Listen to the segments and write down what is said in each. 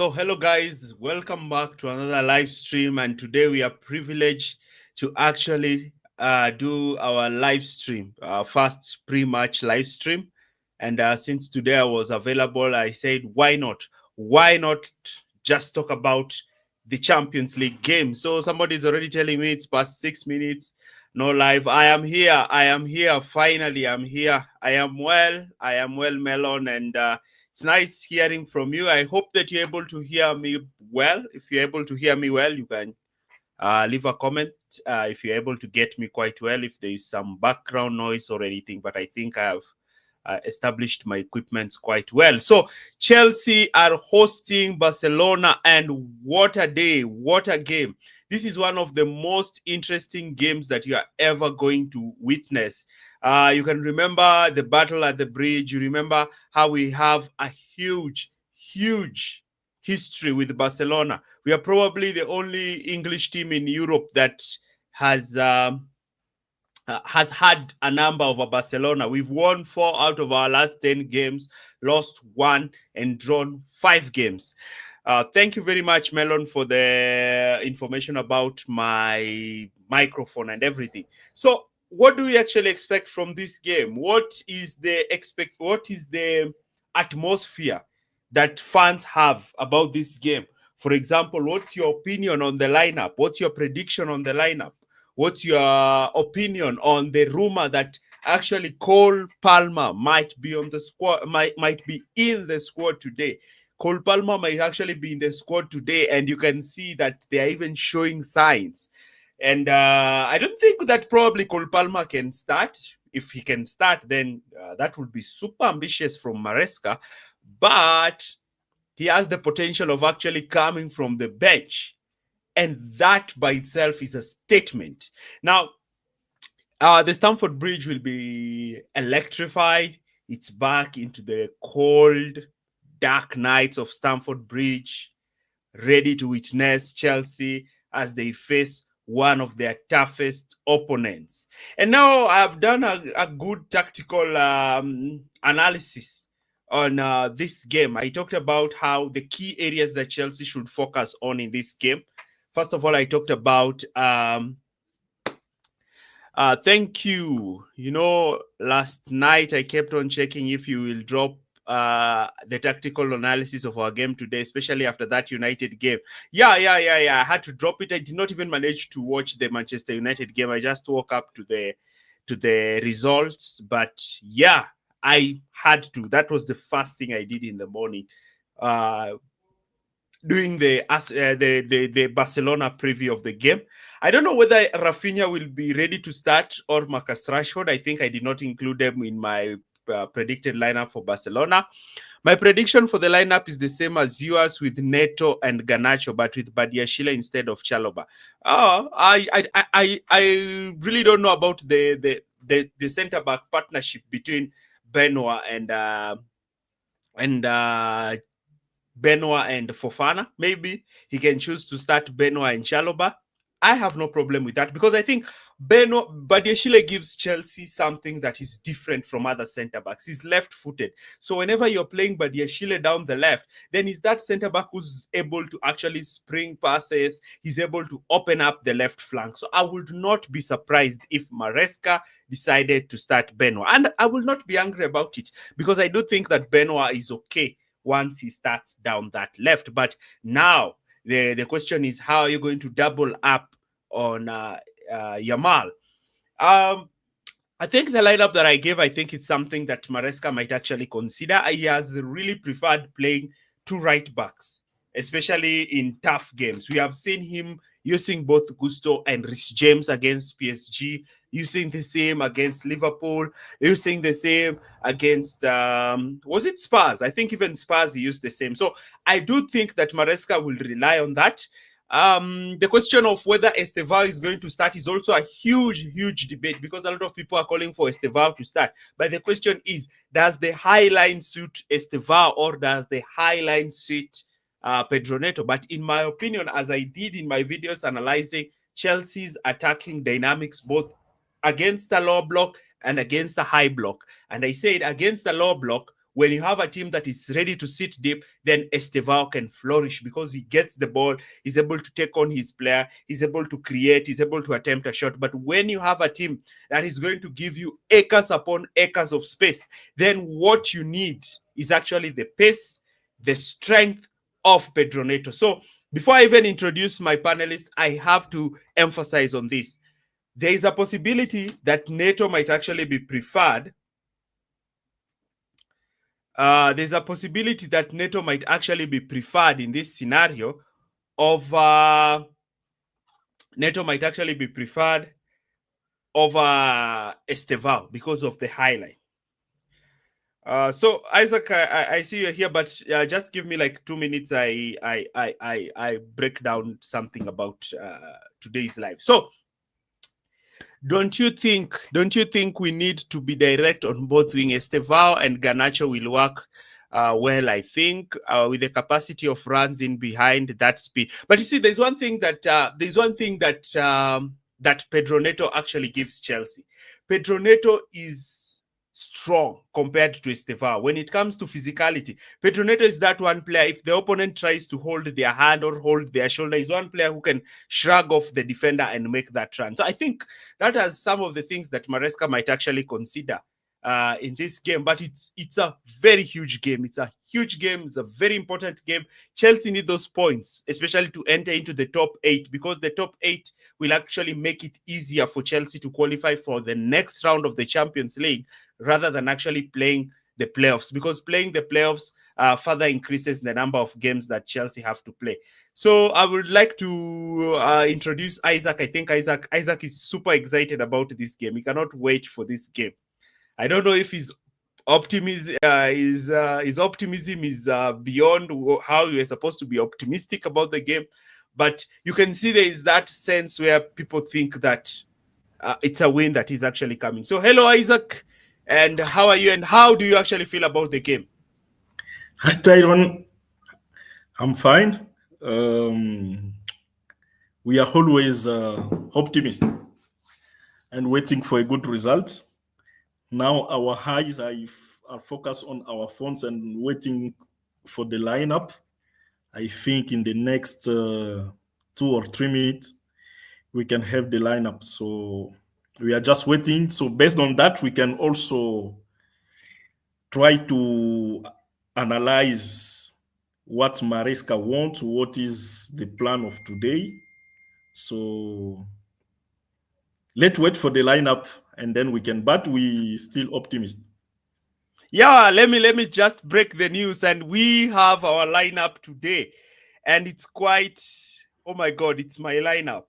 So, hello guys, welcome back to another live stream. And today we are privileged to actually do our live stream, first pre-match live stream. And since today I was available, I said, why not? Why not just talk about the Champions League game? So somebody's already telling me it's past 6 minutes. No live. I am here. I am here. Finally, I'm here. I am well. I am well, Melon, and it's nice hearing from you. I hope that you're able to hear me well. If you're able to hear me well, you can leave a comment if you're able to get me quite well, if there is some background noise or anything. But I think I have established my equipment quite well. So Chelsea are hosting Barcelona, and what a day, what a game. This is one of the most interesting games that you are ever going to witness. You can remember the battle at the bridge. You remember how we have a huge history with Barcelona. We are probably the only English team in Europe that has had a number over Barcelona. We've won 4 out of our last 10 games, lost 1, and drawn 5 games. Thank you very much, Melon, for the information about my microphone and everything. So, what do we actually expect from this game? What is the atmosphere that fans have about this game? For example, what's your opinion on the lineup? What's your prediction on the lineup? What's your opinion on the rumor that actually Cole Palmer might be on the squad, might be in the squad today? Cole Palmer might actually be in the squad today, and you can see that they are even showing signs. And I don't think that probably Cole Palmer can start. If he can start, then that would be super ambitious from Maresca. But he has the potential of actually coming from the bench. And that by itself is a statement. Now, the Stamford Bridge will be electrified. It's back into the cold, dark nights of Stamford Bridge, ready to witness Chelsea as they face one of their toughest opponents. And now I've done a good tactical analysis on this game. I talked about how the key areas that Chelsea should focus on in this game. First of all, I talked about thank you. You know, last night I kept on checking if you will drop the tactical analysis of our game today, especially after that United game. Yeah. I had to drop it. I did not even manage to watch the Manchester United game. I just woke up to the results. But yeah, I had to. That was the first thing I did in the morning. Doing the Barcelona preview of the game. I don't know whether Rafinha will be ready to start or Marcus Rashford. I think I did not include them in my predicted lineup for Barcelona. My prediction for the lineup is the same as yours, with Neto and Garnacho, but with Badiashile instead of Chalobah. I really don't know about the centre back partnership between Benoit and Benoit and Fofana. Maybe he can choose to start Benoit and Chalobah. I have no problem with that, because I think Badiashile gives Chelsea something that is different from other centre-backs. He's left-footed. So whenever you're playing Badiashile down the left, then he's that centre-back who's able to actually spring passes. He's able to open up the left flank. So I would not be surprised if Maresca decided to start Benoit. And I will not be angry about it, because I do think that Benoit is okay once he starts down that left. But now the question is, how are you going to double up on Yamal? I think the lineup that I gave, I think it's something that Maresca might actually consider. He has really preferred playing 2 right backs, especially in tough games. We have seen him using both Gusto and Reece James against PSG, using the same against Liverpool, using the same against, was it Spurs? I think even Spurs he used the same. So I do think that Maresca will rely on that. The question of whether Estevao is going to start is also a huge debate, because a lot of people are calling for Estevao to start. But the question is, does the high line suit Estevao, or does the high line suit Pedro Neto? But in my opinion, as I did in my videos analyzing Chelsea's attacking dynamics, both against a low block and against a high block, and I said against the low block, when you have a team that is ready to sit deep, then Estevao can flourish because he gets the ball, he's able to take on his player, he's able to create, he's able to attempt a shot. But when you have a team that is going to give you acres upon acres of space, then what you need is actually the pace, the strength of Pedro Neto. So before I even introduce my panelists, I have to emphasize on this. There is a possibility that Neto might actually be preferred. There's a possibility that Neto might actually be preferred in this scenario over Neto might actually be preferred over Estevao because of the highlight. So Isaac, I see you're here, but just give me like 2 minutes. I break down something about today's live. So don't you think we need to be direct on both wing? Estevao and Garnacho will work well, I think, with the capacity of runs in behind that speed. But you see, there's one thing that that Pedro Neto actually gives Chelsea. Pedro Neto is strong compared to Estevao. When it comes to physicality, Pedro Neto is that one player, if the opponent tries to hold their hand or hold their shoulder, is one player who can shrug off the defender and make that run. So I think that has some of the things that Maresca might actually consider in this game. But it's a very huge game. It's a huge game. It's a very important game. Chelsea need those points, especially to enter into the top 8, because the top 8 will actually make it easier for Chelsea to qualify for the next round of the Champions League, rather than actually playing the playoffs, because playing the playoffs further increases the number of games that Chelsea have to play. So I would like to introduce Isaac. I think Isaac is super excited about this game. He cannot wait for this game. I don't know if his optimism is beyond how you are supposed to be optimistic about the game, but you can see there is that sense where people think that it's a win that is actually coming. So hello, Isaac. And how are you? And how do you actually feel about the game? Hi, Tyron. I'm fine. We are always optimistic and waiting for a good result. Now our eyes are focused on our phones and waiting for the lineup. I think in the next 2 or 3 minutes, we can have the lineup. So we are just waiting. So based on that, we can also try to analyze what Maresca wants, what is the plan of today. So let's wait for the lineup and then we can, but we still optimistic. Yeah, let me just break the news, and we have our lineup today, and it's quite, oh my God, it's my lineup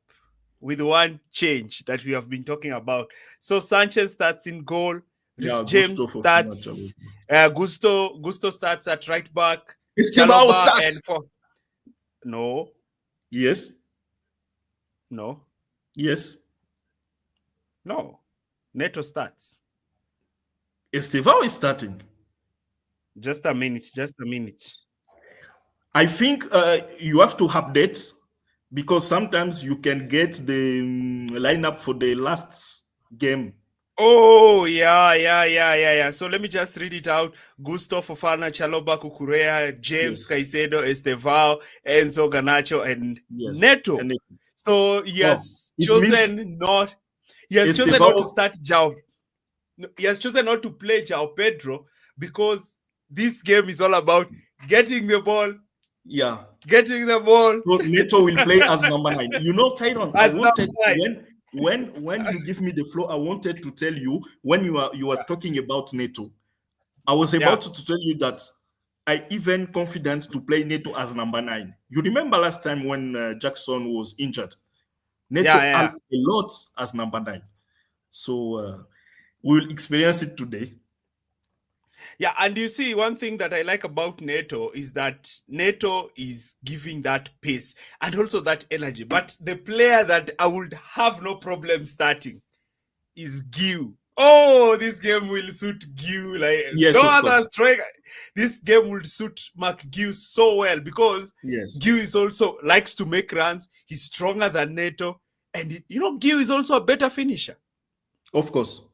with one change that we have been talking about. So Sanchez starts in goal. Rhys James starts. Gusto starts at right back. Estevao starts. And for no. Yes. No. Yes. No. Neto starts. Estevao is starting. Just a minute. I think you have to update, because sometimes you can get the lineup for the last game. Oh, yeah. So let me just read it out. Gusto, Fofana, Chalobah, Cucurella, James, yes. Caicedo, Estevao, Enzo, Garnacho, and yes. Neto. So he has chosen not to start João. He has chosen not to play João Pedro, because this game is all about getting the ball. Yeah. Getting the ball. So Neto will play as number 9. You know, Tyron, I wanted when you give me the floor, I wanted to tell you, when you are talking about Neto, I was about to tell you that I even confident to play Neto as number 9. You remember last time when Jackson was injured? Neto had a lot as number 9. So we will experience it today. Yeah, and you see, one thing that I like about Neto is that Neto is giving that pace and also that energy. But the player that I would have no problem starting is Gil. Oh, this game will suit Gil. Like yes, no other striker. This game will suit Gil so well, because Gil is also likes to make runs. He's stronger than Neto, and Gil is also a better finisher. Of course.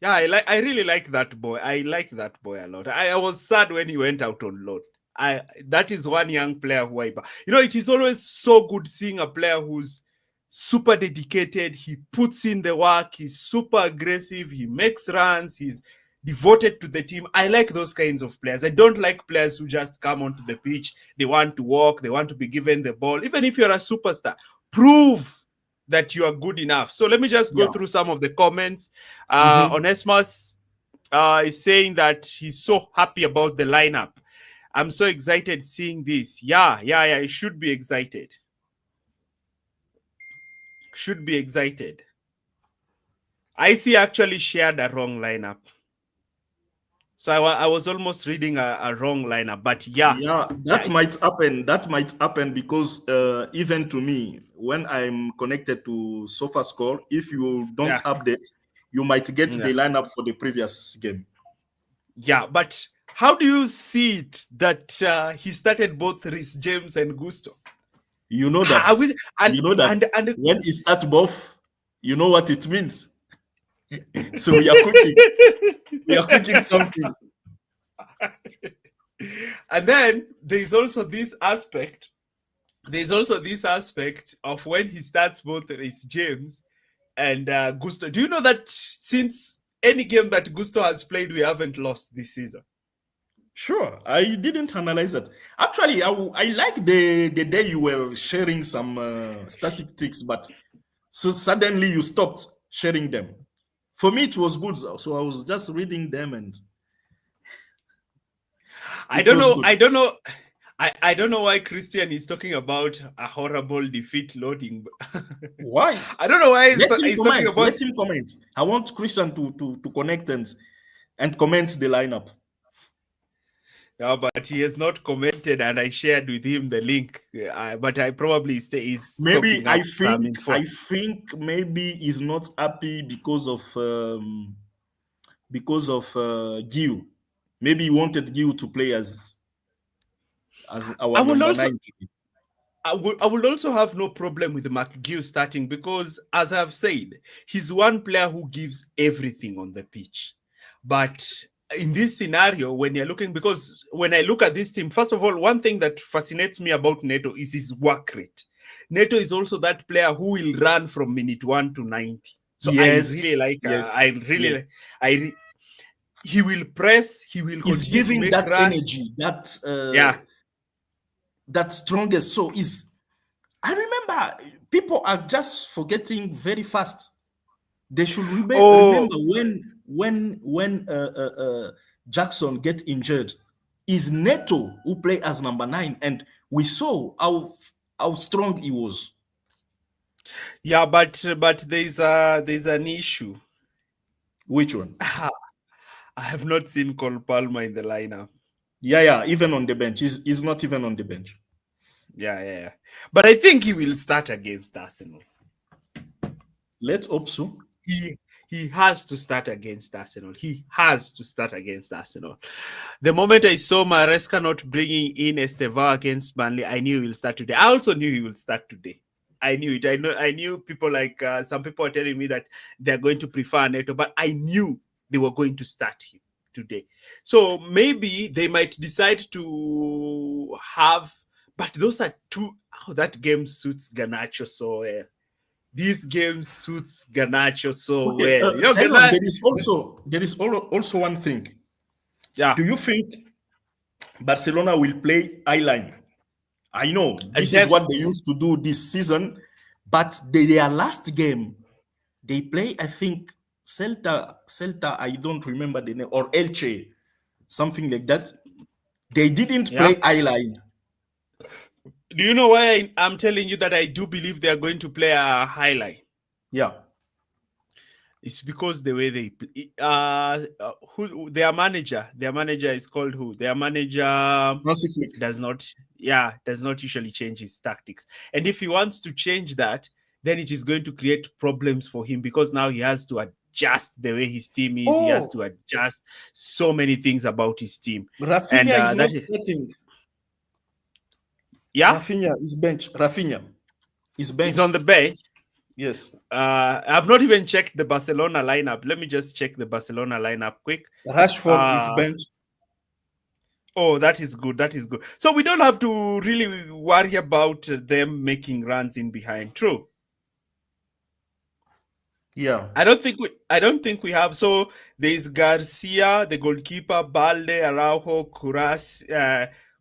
Yeah, I really like that boy. I like that boy a lot. I was sad when he went out on loan. I That is one young player who it is always so good seeing a player who's super dedicated. He puts in the work, he's super aggressive, he makes runs, he's devoted to the team. I like those kinds of players. I don't like players who just come onto the pitch, they want to walk, they want to be given the ball. Even if you're a superstar, prove that you are good enough. So let me just go Yeah. through some of the comments. Mm-hmm. Onesmus is saying that he's so happy about the lineup. I'm so excited seeing this. Yeah. He should be excited. Should be excited. IC actually shared a wrong lineup. So I was almost reading a wrong lineup. But yeah. Yeah, that might happen. That might happen because even to me, when I'm connected to SofaScore, if you don't Yeah. update, you might get Yeah. the lineup for the previous game. Yeah. But how do you see it that he started both Rhys James and Gusto? You know that. How will- You know that and when it start both, you know what it means. So we are cooking. We are cooking something. And then there's also this aspect. There's also this aspect of when he starts both Rhys James and Gusto. Do you know that since any game that Gusto has played, we haven't lost this season? Sure, I didn't analyze that. Actually, I like the day you were sharing some statistics, but so suddenly you stopped sharing them. For me, it was good, so I was just reading them, and I it don't was know. good. I don't know. I don't know why Christian is talking about a horrible defeat loading. Why? I don't know why Let him he's talking comment. about. Let him comment. I want Christian to connect and comment the lineup. Yeah, but he has not commented, and I shared with him the link. But I probably is Maybe soaking up some info. I think maybe he's not happy because of Gil. Maybe he wanted Gil to play as our I will number also 9. I would also have no problem with McGill starting because, as I've said, he's one player who gives everything on the pitch. But in this scenario, when you're looking, because when I look at this team, first of all, one thing that fascinates me about Neto is his work rate. Neto is also that player who will run from minute 1 to 90. So I Yes, really like, yes, yes. he will press, he will He's continue to giving make that run. energy, Yeah. that strongest. So is I remember people are just forgetting very fast. They should Oh, remember when Jackson get injured, is Neto who play as number 9, and we saw how strong he was. yeah, but there's an issue. Which one? I have not seen Cole Palmer in the lineup. Yeah. Even on the bench, he's not even on the bench. Yeah. But I think he will start against Arsenal. Let's hope so. He he has to start against Arsenal. He has to start against Arsenal. The moment I saw Maresca not bringing in Estevao against Burnley, I knew he will start today. I also knew he will start today. I knew it. I knew people like some people are telling me that they're going to prefer Neto, but I knew they were going to start him today. So maybe they might decide to have, but those are two. Oh, that game suits Garnacho so well. This game suits Garnacho so Okay, well. Simon, Garnacho. there is also one thing. Yeah, Do you think Barcelona will play I-line? I know and this is what they used to do this season, but their last game, they play, I think, Celta, I don't remember the name, or Elche, something like that. They didn't yeah. play I-line. Do you know why I'm telling you that I do believe they are going to play a highlight? Yeah. It's because the way they play. Who their manager is called who? Their manager Hansi Flick. does not usually change his tactics. And if he wants to change that, then it is going to create problems for him because now he has to adjust the way his team is. He has Oh, to adjust so many things about his team, and Rafinha is not that is starting. yeah, Rafinha is bench. Rafinha is he's on bench. the bench. Yes. I've not even checked the Barcelona lineup. Let me just check the Barcelona lineup quick. Rashford is Uh, bench. oh, that is good. That is good. So we don't have to really worry about them making runs in behind. True. Yeah. I don't think we have. So there's Garcia, the goalkeeper, Balde, Araujo,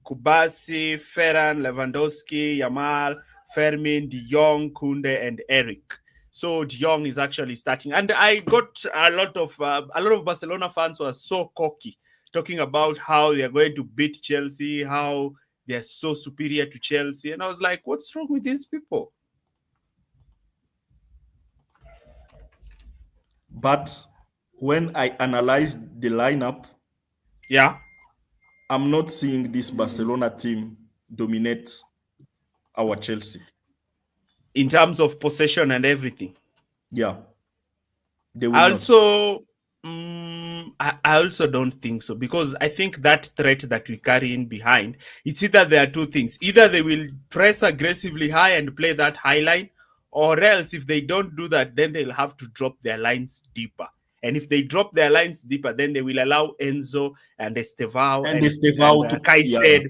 Kubasi, Ferran, Lewandowski, Yamal, Fermin, De Jong, Kunde, and Eric. So De Jong is actually starting, and I got a lot of Barcelona fans who are so cocky, talking about how they are going to beat Chelsea, how they are so superior to Chelsea, and I was like, what's wrong with these people? But when I analyze the lineup, Yeah, I'm not seeing this Barcelona team dominate our Chelsea. in terms of possession and everything. Yeah, they will I not. also, I also don't think so, because I think that threat that we carry in behind, it's either there are two things: either they will press aggressively high and play that high line, or else if they don't do that, then they'll have to drop their lines deeper. And if they drop their lines deeper, then they will allow Enzo and Estevao And they step and out to, Kai yeah, said to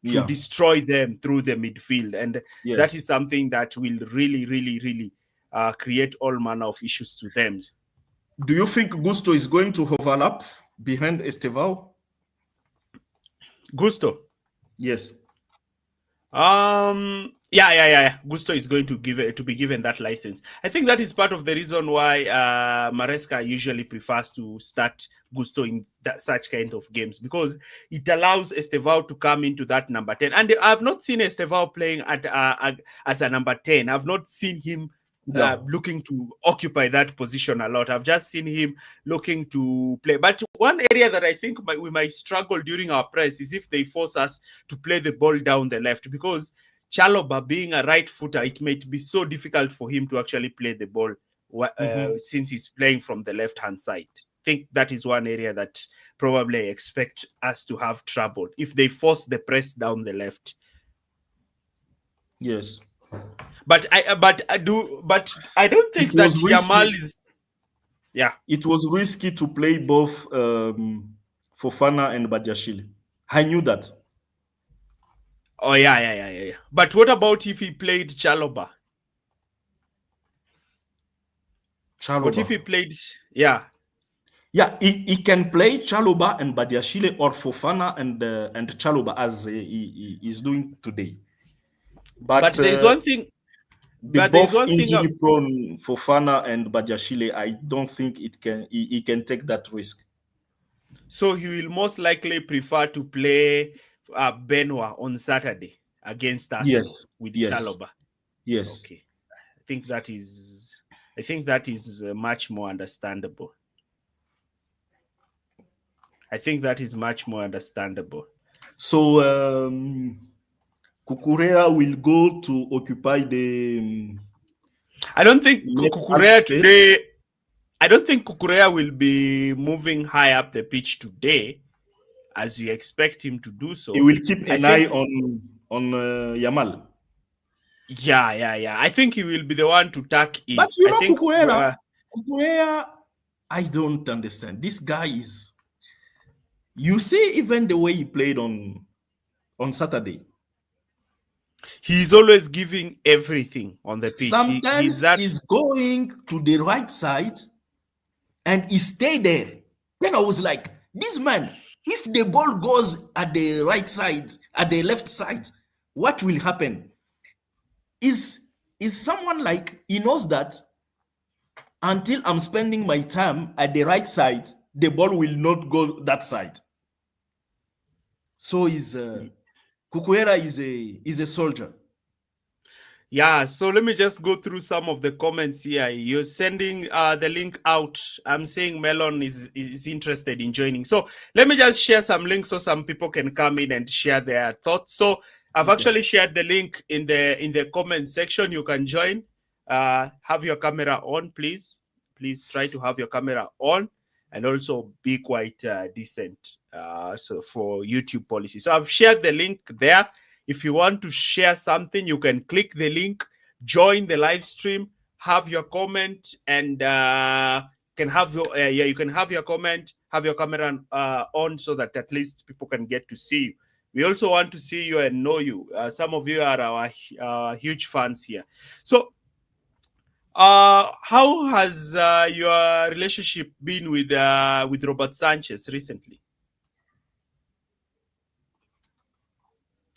yeah, destroy them through the midfield, and that yes. is something that will really, really, really create all manner of issues to them. Do you think Gusto is going to overlap behind Estevao? Gusto. Yes. Yeah. Gusto is going to be given that license. I think that is part of the reason why Maresca usually prefers to start Gusto in such kind of games, because it allows Estevao to come into that number 10. And I've not seen Estevao playing as a number 10. I've not seen him Yeah. looking to occupy that position a lot. I've just seen him looking to play. But one area that I think we might struggle during our press is if they force us to play the ball down the left, because Chaloba being a right footer, it might be so difficult for him to actually play the ball Mm-hmm. since he's playing from the left hand side. I think that is one area that probably I expect us to have trouble if they force the press down the left. Yes. But I don't It think that was Yamal risky. is. Yeah. It was risky to play both Fofana and Badiashile. I knew that. Oh yeah. But what about if he played Chaloba? What if Chaloba. he played? Yeah. Yeah, he can play Chaloba and Badiashile or Fofana and Chaloba as he is doing today. But But there is one thing. the But there is both one thing. injury prone Fofana and Badiashile, I don't think he can take that risk. So he will most likely prefer to play Benoit on Saturday against Arsenal Yes, with yes, Chaloba. yes. Okay, I think that is. I think that is much more understandable. I think that is much more understandable. So Kukurea will go to occupy the I don't think left half Kukurea space. today. I don't think Kukurea will be moving high up the pitch today, as you expect him to do He so. will keep I an eye think, on Yamal. yeah. I think he will be the one to tuck But in. you I know, think, Kukurea, I don't understand. This guy is. You see, even the way he played on Saturday. he's always giving everything on the pitch. He's Sometimes that. he's going to the right side and he stayed there. Then I was like, this man, if the ball goes at the right side, at the left side, what will happen? Is someone like he knows that until I'm spending my time at the right side, the ball will not go that side. So is Kukuera is a soldier. Yeah, so let me just go through some of the comments here. You're sending the link out. I'm saying Melon is interested in joining. So let me just share some links so some people can come in and share their thoughts. So I've Okay. actually shared the link in the comment section. You can join. Have your camera on, please. Please try to have your camera on, and also be quite decent. So for YouTube policy. So I've shared the link there. If you want to share something, you can click the link, join the live stream, have your comment, and can have your you can have your comment, have your camera on, so that at least people can get to see you. We also want to see you and know you. Some of you are our huge fans here. So how has your relationship been with Robert Sanchez recently,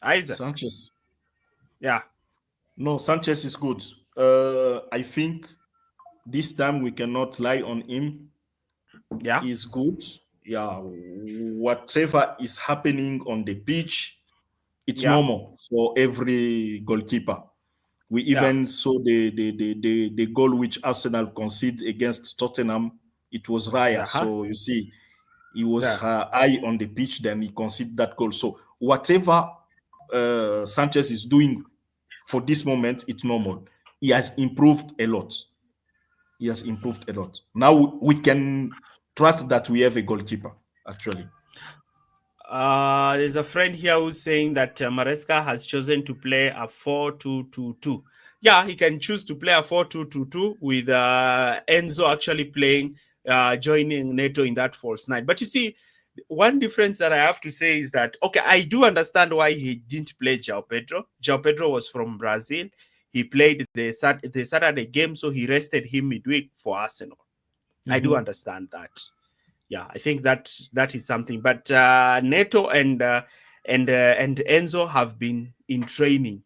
Isaac? Sanchez. Yeah, No, Sanchez is good. I think this time we cannot lie on him. yeah, He's good. Yeah, whatever is happening on the pitch, it's yeah, normal for every goalkeeper. We yeah, even saw the goal which Arsenal conceded against Tottenham. It was Raya. uh-huh, So you see, he was yeah. high on the pitch, then he conceded that goal. So whatever Sanchez is doing for this moment, it's normal. He has improved a lot. He has improved a lot. Now we can trust that we have a goalkeeper, actually. There's a friend here who's saying that Maresca has chosen to play a 4-2-2-2. Yeah, he can choose to play a 4-2-2-2 with Enzo actually playing, joining Neto in that false nine. But you see, one difference that I have to say is that, okay, I do understand why he didn't play João Pedro. João Pedro was from Brazil. He played the Saturday game, so he rested him midweek for Arsenal. I do Mhm. understand that. Yeah, I think that is something. But Neto and Enzo have been in training.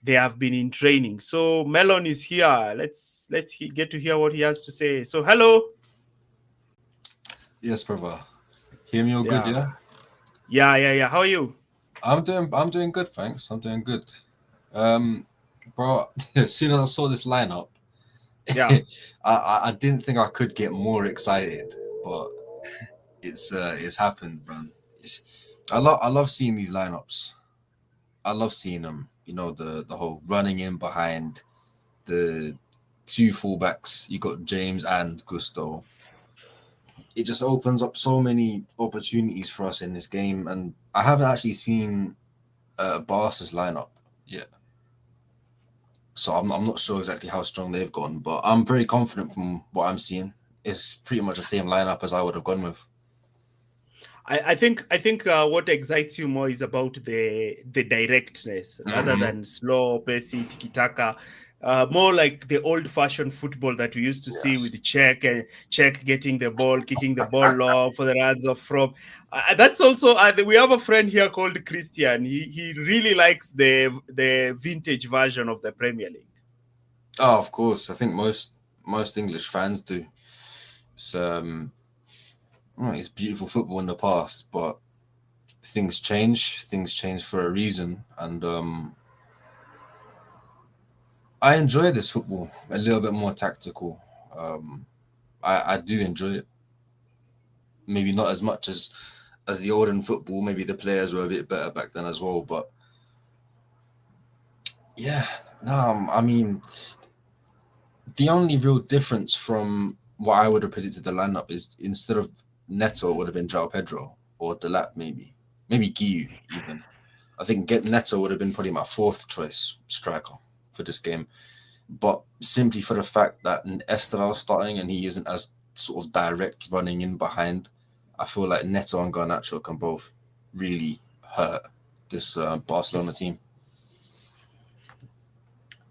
They have been in training. So Melon is here. Let's get to hear what he has to say. So hello. Yes, brother. Hear me all good, Yeah, yeah? yeah. How are you? I'm doing good, thanks. I'm doing good. Um, bro, as soon as I saw this lineup, Yeah, I didn't think I could get more excited, but it's happened, man. I love seeing these lineups. I love seeing them. You know, the whole running in behind the two fullbacks. You got James and Gusto. It just opens up so many opportunities for us in this game, and I haven't actually seen Barca's lineup yet. So I'm not sure exactly how strong they've gone, but I'm very confident from what I'm seeing. It's pretty much the same lineup as I would have gone with. I think what excites you more is about the directness rather Mm-hmm. than slow, pacey, tiki taka. More like the old-fashioned football that we used to see Yes. with Czech and Czech getting the ball, kicking the ball long for the runs of from. That's also we have a friend here called Christian. He really likes the vintage version of the Premier League. Oh, of course. I think most English fans do. It's well, it's beautiful football in the past, but things change. Things change for a reason, and I enjoy this football a little bit more tactical. Um, I do enjoy it. Maybe not as much as the olden football. Maybe the players were a bit better back then as well. But yeah, no, I mean the only real difference from what I would have predicted the lineup is instead of Neto it would have been João Pedro or Delap maybe Guiu even. I think get Neto would have been probably my fourth choice striker for this game. But simply for the fact that Esteval's starting and he isn't as sort of direct running in behind, I feel like Neto and Garnacho can both really hurt this Barcelona team.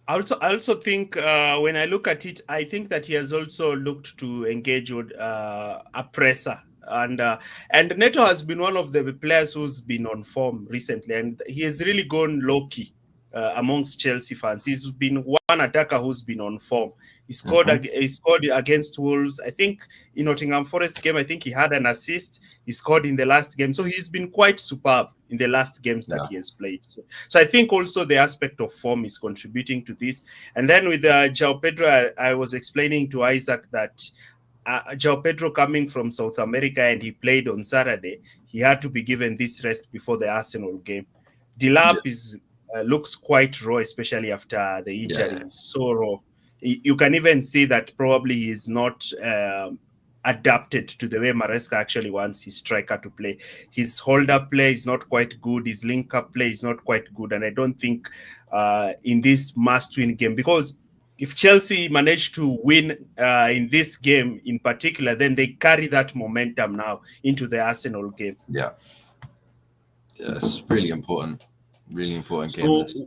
I also think when I look at it, I think that he has also looked to engage with a presser. And Neto has been one of the players who's been on form recently, and he has really gone low key amongst Chelsea fans. He's been one attacker who's been on form. Mm-hmm. He scored against Wolves. I think in Nottingham Forest game, I think he had an assist. He scored in the last game, so he's been quite superb in the last games that Yeah. he has played. So I think also the aspect of form is contributing to this. And then with João Pedro, I was explaining to Isaac that João Pedro coming from South America and he played on Saturday, he had to be given this rest before the Arsenal game. Yeah. Delap is looks quite raw, especially after the Yeah. injury. So raw. You can even see that probably he's not adapted to the way Maresca actually wants his striker to play. His hold-up play is not quite good. His link-up play is not quite good. And I don't think in this must-win game, because if Chelsea manage to win in this game in particular, then they carry that momentum now into the Arsenal game. Yeah, it's really important game. So, This.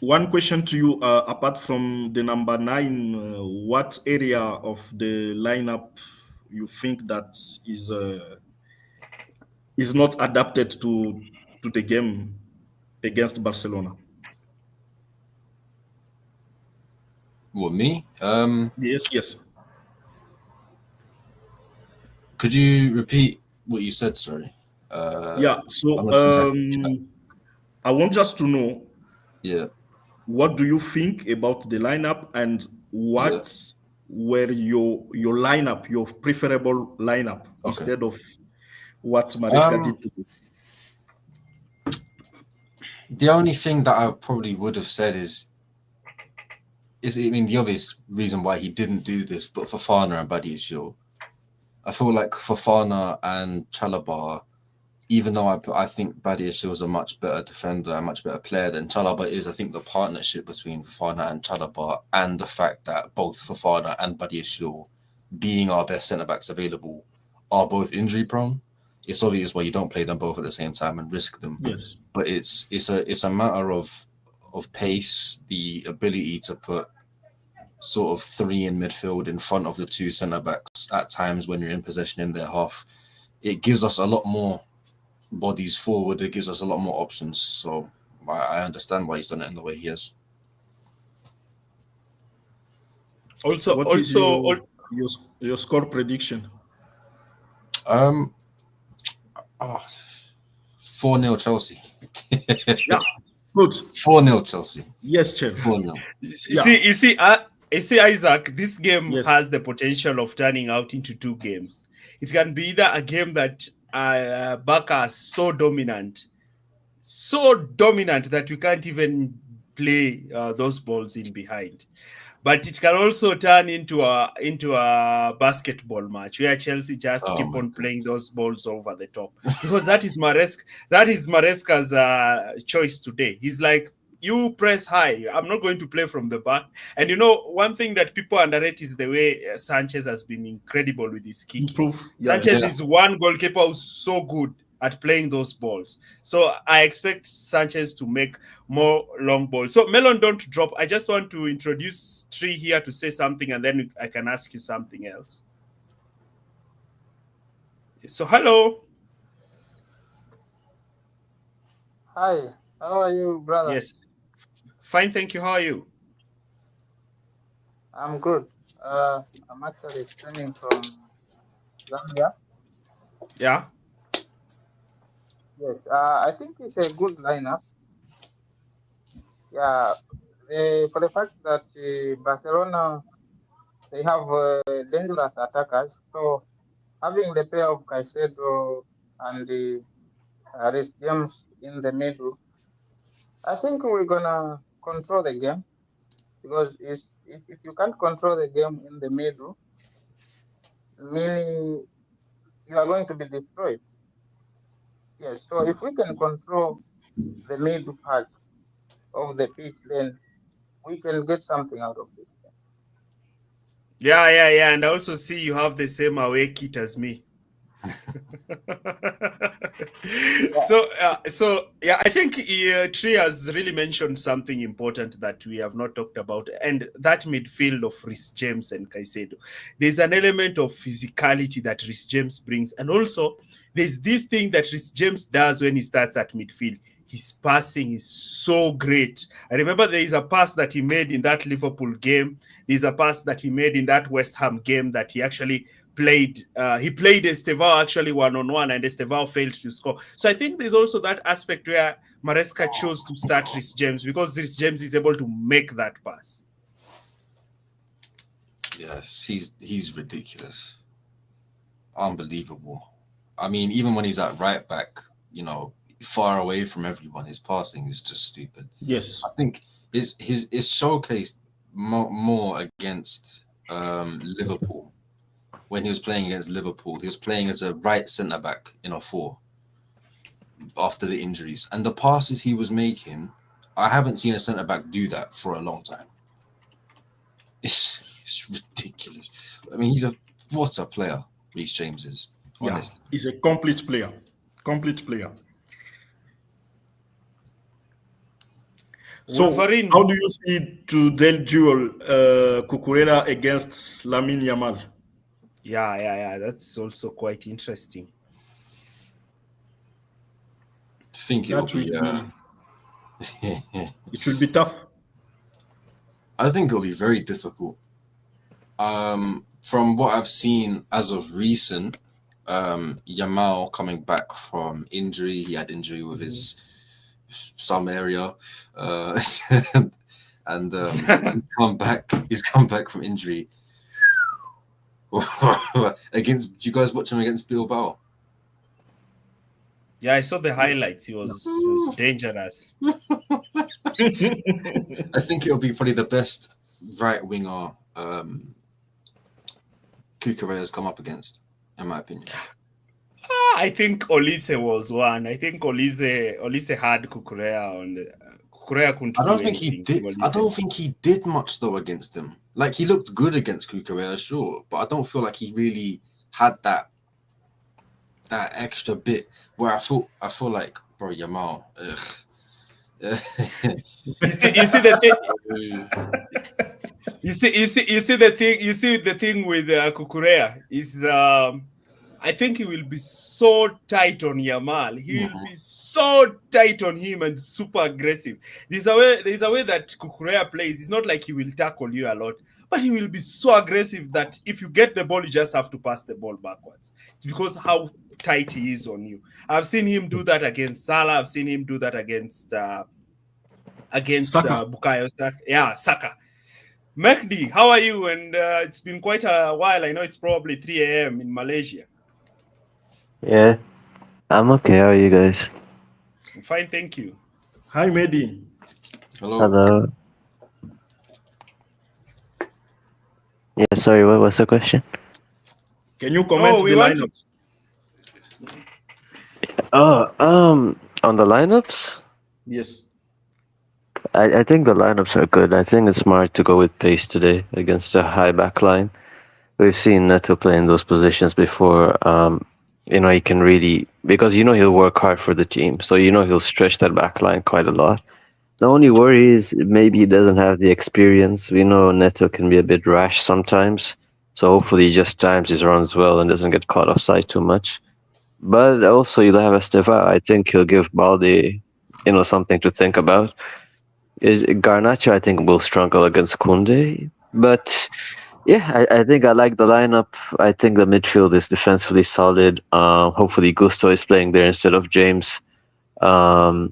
one question to you: apart from the number 9, what area of the lineup you think that is not adapted to the game against Barcelona? Well, me? Yes. Could you repeat what you said? Sorry. Yeah. I'm So, not exactly. I want just to know, Yeah. what do you think about the lineup, and Yeah. what were your lineup, your preferable lineup, Okay. instead of what Maresca did today? The only thing that I probably would have said is I mean the obvious reason why he didn't do this, but Fofana and Badiashile. I feel like Fofana and Chalobah, even though I think Badiashile is a much better defender, a much better player than Chalobah is, I think the partnership between Fofana and Chalobah, and the fact that both Fofana and Badiashile, being our best centre backs available, are both injury prone. It's obvious why you don't play them both at the same time and risk them. Yes. But it's a matter of pace, the ability to put sort of 3 in midfield in front of the 2 centre backs at times when you're in possession in their half. It gives us a lot more bodies forward. It gives us a lot more options. So I understand why he's done it in the way he has. What is your score prediction? 4-0 Chelsea. Yeah, good. 4-0 Chelsea. Yes, Chef. 4-0. You see, Isaac, this game Yes. has the potential of turning out into 2 games. It can be either a game that Barca is so dominant that we can't even play those balls in behind. But it can also turn into a basketball match where Chelsea just keep on playing those balls over the top, because that is Maresca's choice today. He's like, you press high, I'm not going to play from the back. And one thing that people underrate is the way Sanchez has been incredible with his kicking. Sanchez is one goalkeeper who's so good at playing those balls. So I expect Sanchez to make more long balls. So Melon, don't drop. I just want to introduce Tree here to say something, and then I can ask you something else. So hello. Hi, how are you, brother? Yes. Fine, thank you. How are you? I'm good. I'm actually streaming from Zambia. Yeah. Yes, I think it's a good lineup. Yeah, for the fact that Barcelona, they have dangerous attackers. So having the pair of Caicedo and Reece James in the middle, I think we're gonna control the game, because if you can't control the game in the middle, meaning you are going to be destroyed. Yes, so if we can control the middle part of the pitch, then we can get something out of this game. Yeah. And I also see you have the same away kit as me. So I think Tree has really mentioned something important that we have not talked about, and that midfield of Reece James and Caicedo. There's an element of physicality that Reece James brings, and also there's this thing that Reece James does when he starts at midfield. His passing is so great. I remember there is a pass that he made in that Liverpool game. There's a pass that he made in that West Ham game that he actually played. He played Estevao actually one-on-one, and Estevao failed to score. So I think there's also that aspect where Maresca chose to start Reece James, because Reece James is able to make that pass. Yes, he's ridiculous. Unbelievable. I mean, even when he's at right back, far away from everyone, his passing is just stupid. Yes. I think is showcased more against Liverpool. When he was playing against Liverpool, he was playing as a right centre back in a 4 after the injuries, and the passes he was making, I haven't seen a centre back do that for a long time. It's ridiculous. I mean, what a player Reece James is. Yeah, Honestly, he's a complete player. Complete player. So, Wolverine. how do you see today's duel, Cucurella against Lamine Yamal? Yeah. That's also quite interesting. I think it will That will be. be, it will be tough. I think it'll be very difficult. From what I've seen as of recent, Yamal coming back from injury. He had injury with his some area, uh, and He's come back from injury. Against, do you guys watch him against Bilbao? Yeah, I saw the highlights. He was dangerous. I think it'll be probably the best right winger Cucurella's come up against, in my opinion. I think Olise was one. I think Olise had Kukurea on the. Kukurea couldn't I don't do think he anything to did. I Olise. don't think he did much though against them. Like, he looked good against Cucurella, sure, but I don't feel like he really had that extra bit where I feel like, bro, Yamal. You see the thing. You see the thing. You see the thing with Kukurea is I think he will be so tight on Yamal. He will be so tight on him and super aggressive. There's a way that Kukurea plays. It's not like he will tackle you a lot, but he will be so aggressive that if you get the ball, you just have to pass the ball backwards. It's because how tight he is on you. I've seen him do that against Salah. I've seen him do that against Saka. Bukayo Saka. Yeah, Saka. Mehdi, how are you? And it's been quite a while. I know it's probably 3 a.m. in Malaysia. Yeah, I'm okay. How are you guys? I'm fine, thank you. Hi, Mehdi. Hello. Hello. Yeah, sorry, what was the question? Can you comment we the want lineup? On the lineups, Yes. I think the lineups are good. I think it's smart to go with pace today against a high back line. We've seen Neto play in those positions before. He can really, because he'll work hard for the team, so he'll stretch that back line quite a lot. The only worry is maybe he doesn't have the experience. We know Neto can be a bit rash sometimes, so hopefully he just times his runs well and doesn't get caught offside too much. But also you'll have Esteva. I think he'll give Balde, something to think about. Is Garnacho, I think, will struggle against Kunde. But yeah, I think I like the lineup. I think the midfield is defensively solid. Hopefully Gusto is playing there instead of James. I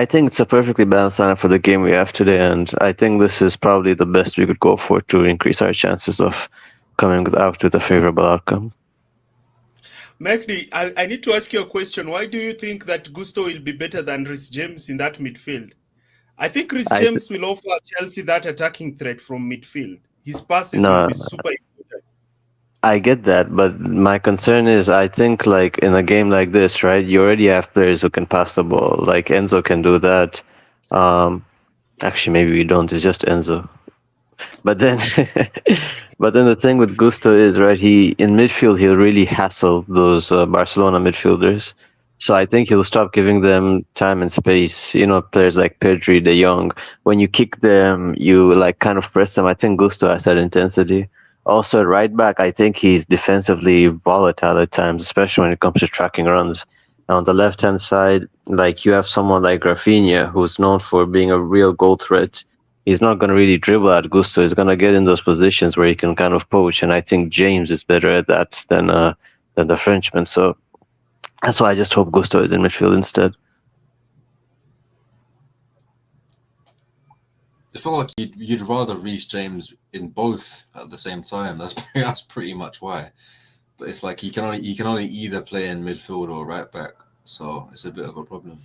think it's a perfectly balanced lineup for the game we have today, and I think this is probably the best we could go for to increase our chances of coming out with a favorable outcome. Mehdi, I need to ask you a question. Why do you think that Gusto will be better than Reece James in that midfield? I think Reece James will offer Chelsea that attacking threat from midfield. His passes will be super important. I get that, but my concern is I think like in a game like this, right, you already have players who can pass the ball. Like Enzo can do that. Actually, maybe we don't. It's just Enzo. But then, the thing with Gusto is right. He in midfield he'll really hassle those Barcelona midfielders. So I think he'll stop giving them time and space. Players like Pedri, De Jong. When you kick them, you like kind of press them. I think Gusto has that intensity. Also, at right back, I think he's defensively volatile at times, especially when it comes to tracking runs. On the left-hand side, like you have someone like Rafinha, who's known for being a real goal threat. He's not going to really dribble at Gusto. He's going to get in those positions where he can kind of poach, and I think James is better at that than the Frenchman. So that's why I just hope Gusto is in midfield instead. I feel like you'd rather Reece James in both at the same time. That's pretty much why. But it's like he can only either play in midfield or right back, so it's a bit of a problem.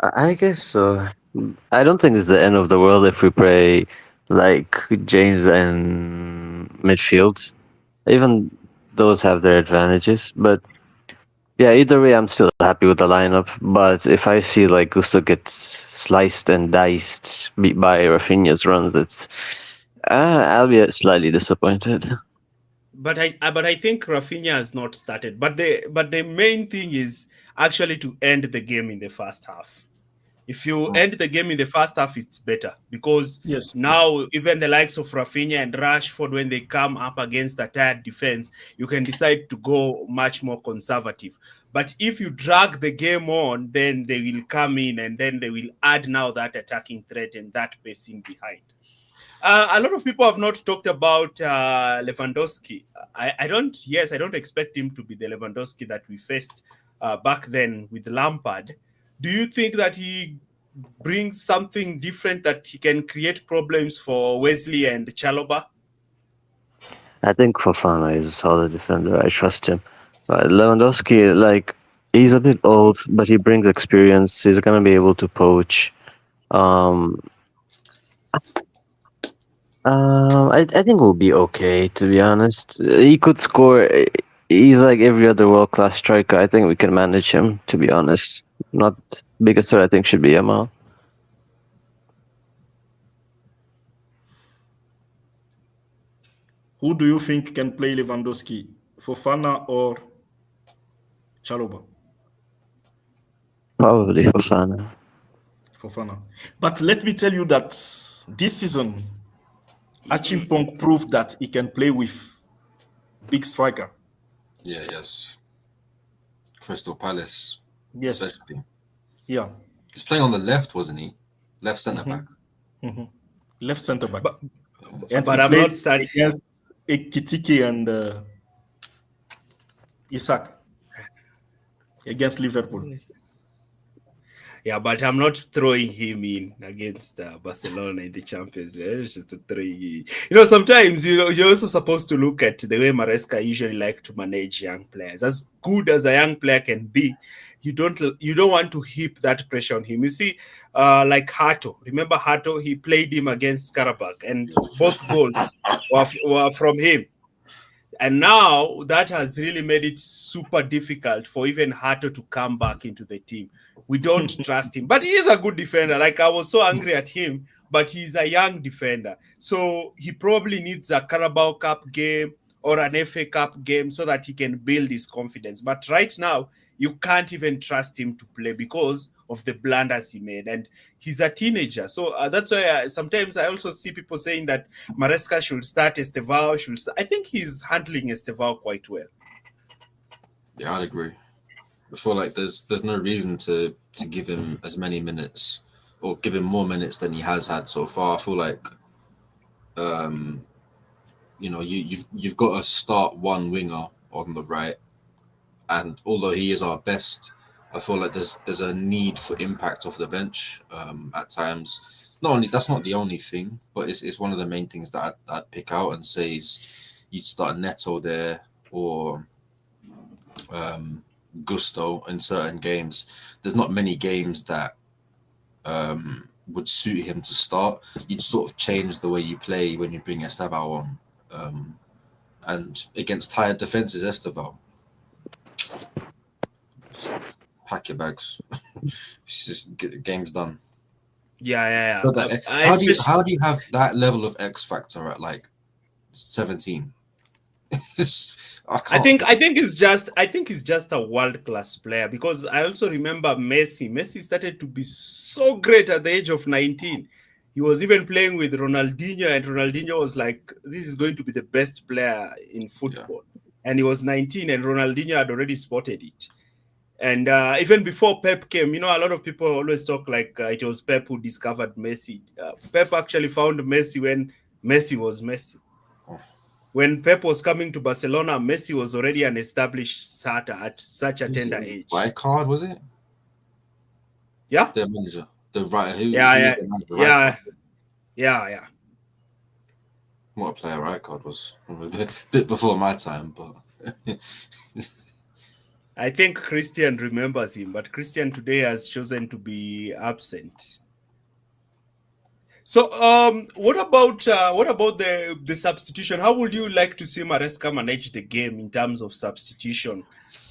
I guess so. I don't think it's the end of the world if we play like James and midfield. Even those have their advantages, but Yeah, either way, I'm still happy with the lineup. But if I see like Gusto gets sliced and diced by Rafinha's runs, I'll be slightly disappointed. But I think Rafinha has not started. But the main thing is actually to end the game in the first half. If you end the game in the first half, it's better because Yes. now even the likes of Rafinha and Rashford, when they come up against a tired defense, you can decide to go much more conservative. But if you drag the game on, then they will come in and then they will add now that attacking threat and that pacing behind. A lot of people have not talked about Lewandowski. I don't expect him to be the Lewandowski that we faced back then with Lampard. Do you think that he brings something different that he can create problems for Wesley and Chaloba? I think Fofana is a solid defender. I trust him. But Lewandowski, like, he's a bit old, but he brings experience. He's gonna be able to poach. Um, I think we'll be okay, to be honest. He could score. He's like every other world class striker. I think we can manage him, to be honest. Not biggest threat, I think, should be Yamal. Who do you think can play Lewandowski, Fofana or Chaloba? Probably Fofana. Fofana. But let me tell you that this season, Achimpong proved that he can play with big striker. Yeah, yes. Crystal Palace, Yes. especially. Yeah. He's playing on the left, wasn't he? Left centre back. Left centre back. But I'm not starting against Ekitike and Isak against Liverpool. Yeah, but I'm not throwing him in against Barcelona in the Champions. It's just to throw him. Sometimes you're also supposed to look at the way Maresca usually like to manage young players. As good as a young player can be, you don't want to heap that pressure on him. You see, like Hato. Remember Hato? He played him against Karabakh, and both goals were from him. And now that has really made it super difficult for even Hato to come back into the team. We don't trust him, but he is a good defender. Like, I was so angry at him, but he's a young defender. So he probably needs a Carabao Cup game or an FA Cup game so that he can build his confidence. But right now, you can't even trust him to play because of the blunders he made. And he's a teenager. So that's why sometimes I also see people saying that Maresca should start Estevao. I think he's handling Estevao quite well. Yeah, I'd agree. I feel like there's no reason to give him as many minutes or give him more minutes than he has had so far. I feel like you've got to start one winger on the right, and although he is our best, I feel like there's a need for impact off the bench at times. Not only that's not the only thing, but it's one of the main things that I'd pick out and say is you'd start Neto there or Gusto in certain games. There's not many games that would suit him to start. You'd sort of change the way you play when you bring Estevao on. And against tired defenses, Estevao, pack your bags. It's just game's done. Yeah. But how do you have that level of X factor at like 17? I think he's just a world class player, because I also remember Messi. Messi started to be so great at the age of 19. He was even playing with Ronaldinho, and Ronaldinho was like, "This is going to be the best player in football." Yeah. And he was 19, and Ronaldinho had already spotted it. And even before Pep came, a lot of people always talk like it was Pep who discovered Messi. Pep actually found Messi when Messi was Messi. When Pep was coming to Barcelona, Messi was already an established starter at such a tender age. Right card, was it? Yeah. The manager. The right. Yeah. What a player right card was. A bit before my time, but I think Christian remembers him, but Christian today has chosen to be absent. So, what about the substitution? How would you like to see Maresca manage the game in terms of substitution?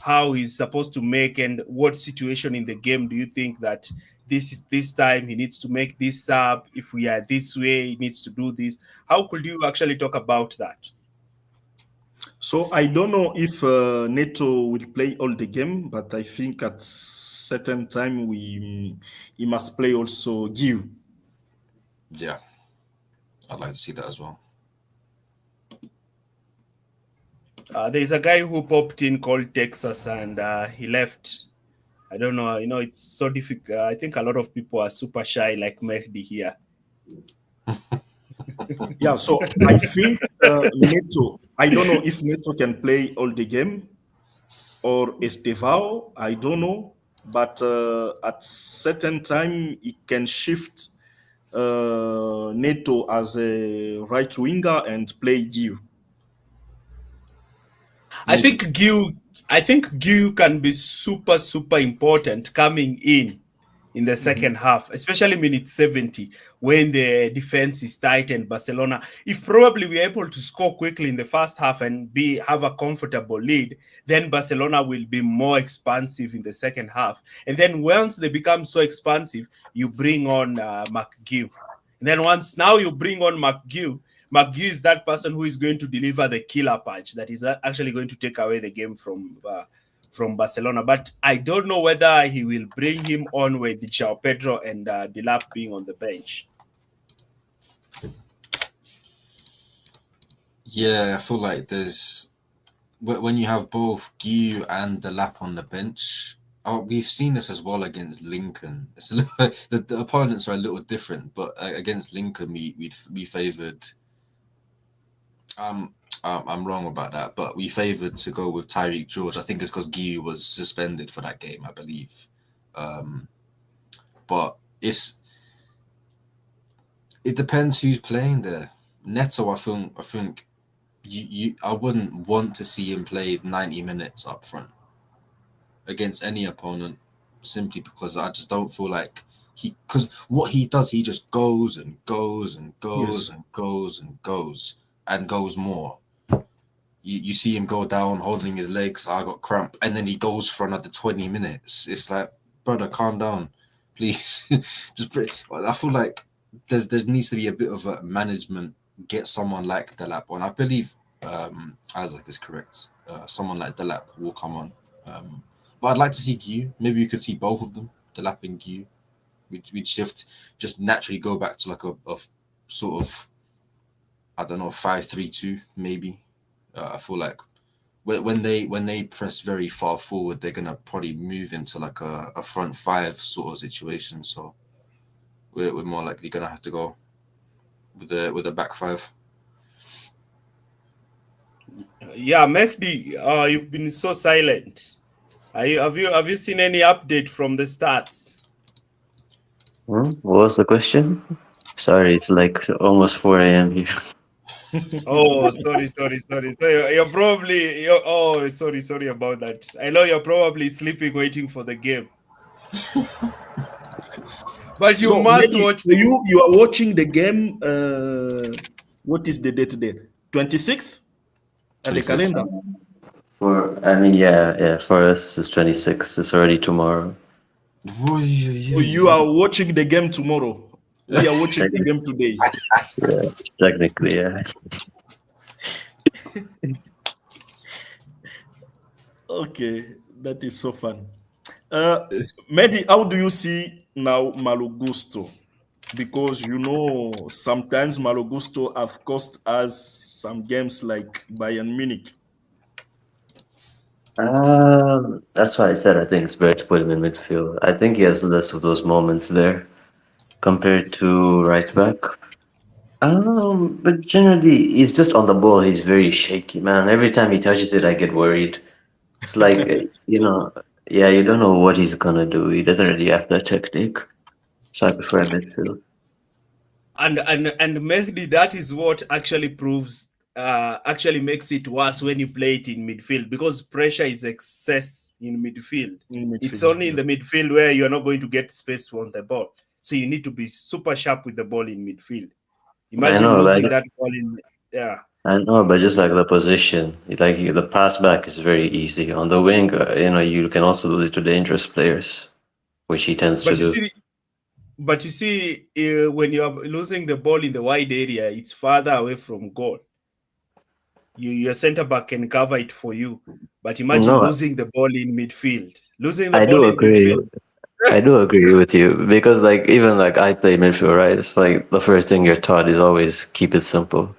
how he's supposed to make, and what situation in the game do you think that this time he needs to make this sub? If we are this way, he needs to do this. How could you actually talk about that? So I don't know if Neto will play all the game, but I think at certain time he must play also Give. Yeah, I'd like to see that as well. There's a guy who popped in called Texas, and he left. I don't know. It's so difficult. I think a lot of people are super shy, like Mehdi here. Yeah, so I think Neto. I don't know if Neto can play all the game or Estevao. I don't know, but at certain time he can shift Neto as a right winger and play Give. I Maybe. think Gil can be super super important coming in the second half, especially minute 70 when the defense is tight and Barcelona. If probably we're able to score quickly in the first half and have a comfortable lead, then Barcelona will be more expansive in the second half. And then once they become so expansive, you bring on McGill. And then once now you bring on McGill, McGee is that person who is going to deliver the killer punch that is actually going to take away the game from Barcelona. But I don't know whether he will bring him on with João Pedro and Delap being on the bench. Yeah, I feel like there's when you have both Guy and Delap on the bench. We've seen this as well against Lincoln. It's a little, the opponents are a little different, but against Lincoln, we favoured. I'm wrong about that, but we favoured to go with Tyreek George. I think it's because Guy was suspended for that game, I believe. But it depends who's playing there. Neto, I think I wouldn't want to see him play 90 minutes up front against any opponent, simply because I just don't feel like because what he does, he just goes and goes and goes and goes and goes and goes more. You see him go down holding his legs, I got cramp, and then he goes for another 20 minutes. It's like, brother, calm down, please. I feel like there needs to be a bit of a management, get someone like Delap on. I believe Isaac is correct. Someone like Delap will come on. But I'd like to see Guy. Maybe you could see both of them, Delap and Guy. We'd shift, just naturally go back to like a sort of, I don't know, 5-3-2 maybe. I feel like when they press very far forward, they're gonna probably move into like a front five sort of situation. So we're more likely gonna have to go with a back five. Yeah, Mehdi, you've been so silent. Have you seen any update from the stats? What was the question? Sorry, it's like almost 4 a.m. here. Oh, sorry. So you're probably sorry about that. I know you're probably sleeping, waiting for the game. But you must watch the game. You are watching the game. What is the date there? 26th at the 25th. calendar. For us it's 26. It's already tomorrow. So you are watching the game tomorrow. We are watching the game today. Yeah, technically, yeah. Okay, that is so fun. Mehdi, how do you see now Malo Gusto? Because sometimes Malo Gusto have cost us some games like Bayern Munich. That's why I said I think it's better to put him in midfield. I think he has less of those moments there compared to right back. But generally, he's just on the ball. He's very shaky, man. Every time he touches it, I get worried. It's like, you don't know what he's gonna do. He doesn't really have that technique. So I prefer midfield. And Mehdi, that is what actually actually makes it worse when you play it in midfield, because pressure is excess in midfield. It's only in the midfield where you're not going to get space on the ball. So you need to be super sharp with the ball in midfield. Imagine losing that ball in. Yeah. I know, but just like the position, like the pass back is very easy on the wing. You can also lose it to dangerous players, which he tends to But you do. see, when you are losing the ball in the wide area, it's farther away from goal. Your centre back can cover it for you. But imagine No, losing the ball in midfield. Losing the I ball do in agree. midfield. I do agree with you because, like, even like I play midfield, right? It's like the first thing you're taught is always keep it simple.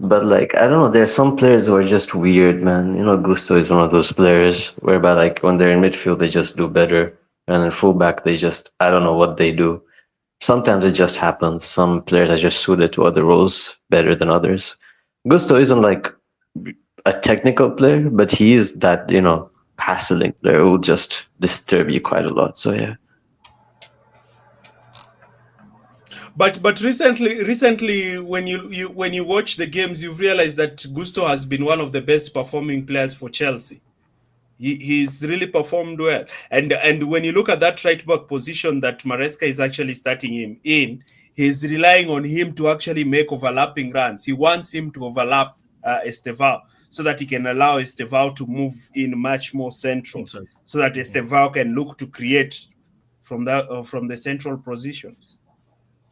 But like, I don't know, there's some players who are just weird, man. Gusto is one of those players whereby like when they're in midfield they just do better, and in fullback they just I don't know what they do. Sometimes it just happens. Some players are just suited to other roles better than others. Gusto isn't like a technical player, but he is that, hassling player who will just disturb you quite a lot. So yeah. But recently, when you watch the games, you realize that Gusto has been one of the best performing players for Chelsea. He's really performed well, and when you look at that right back position that Maresca is actually starting him in, he's relying on him to actually make overlapping runs. He wants him to overlap Estevao so that he can allow Estevao to move in much more central, Inside. so that Estevao can look to create from the central positions.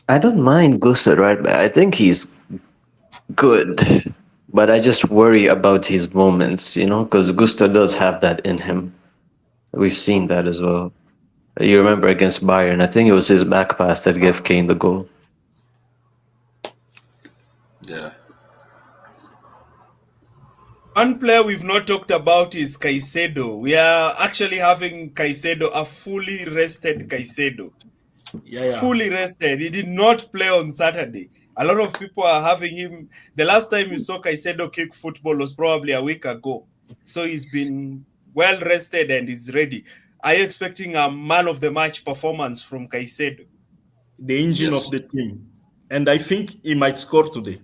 I don't mind Gusto, right? But I think he's good, but I just worry about his moments, because Gusto does have that in him. We've seen that as well. You remember against Bayern, I think it was his back pass that gave Kane the goal. Yeah. One player we've not talked about is Caicedo. We are actually having Caicedo, a fully rested Caicedo. Yeah. Fully rested. He did not play on Saturday. A lot of people are having him. The last time you saw Caicedo kick football was probably a week ago. So he's been well rested and is ready. Are you expecting a man of the match performance from Caicedo? The engine Yes. of the team. And I think he might score today.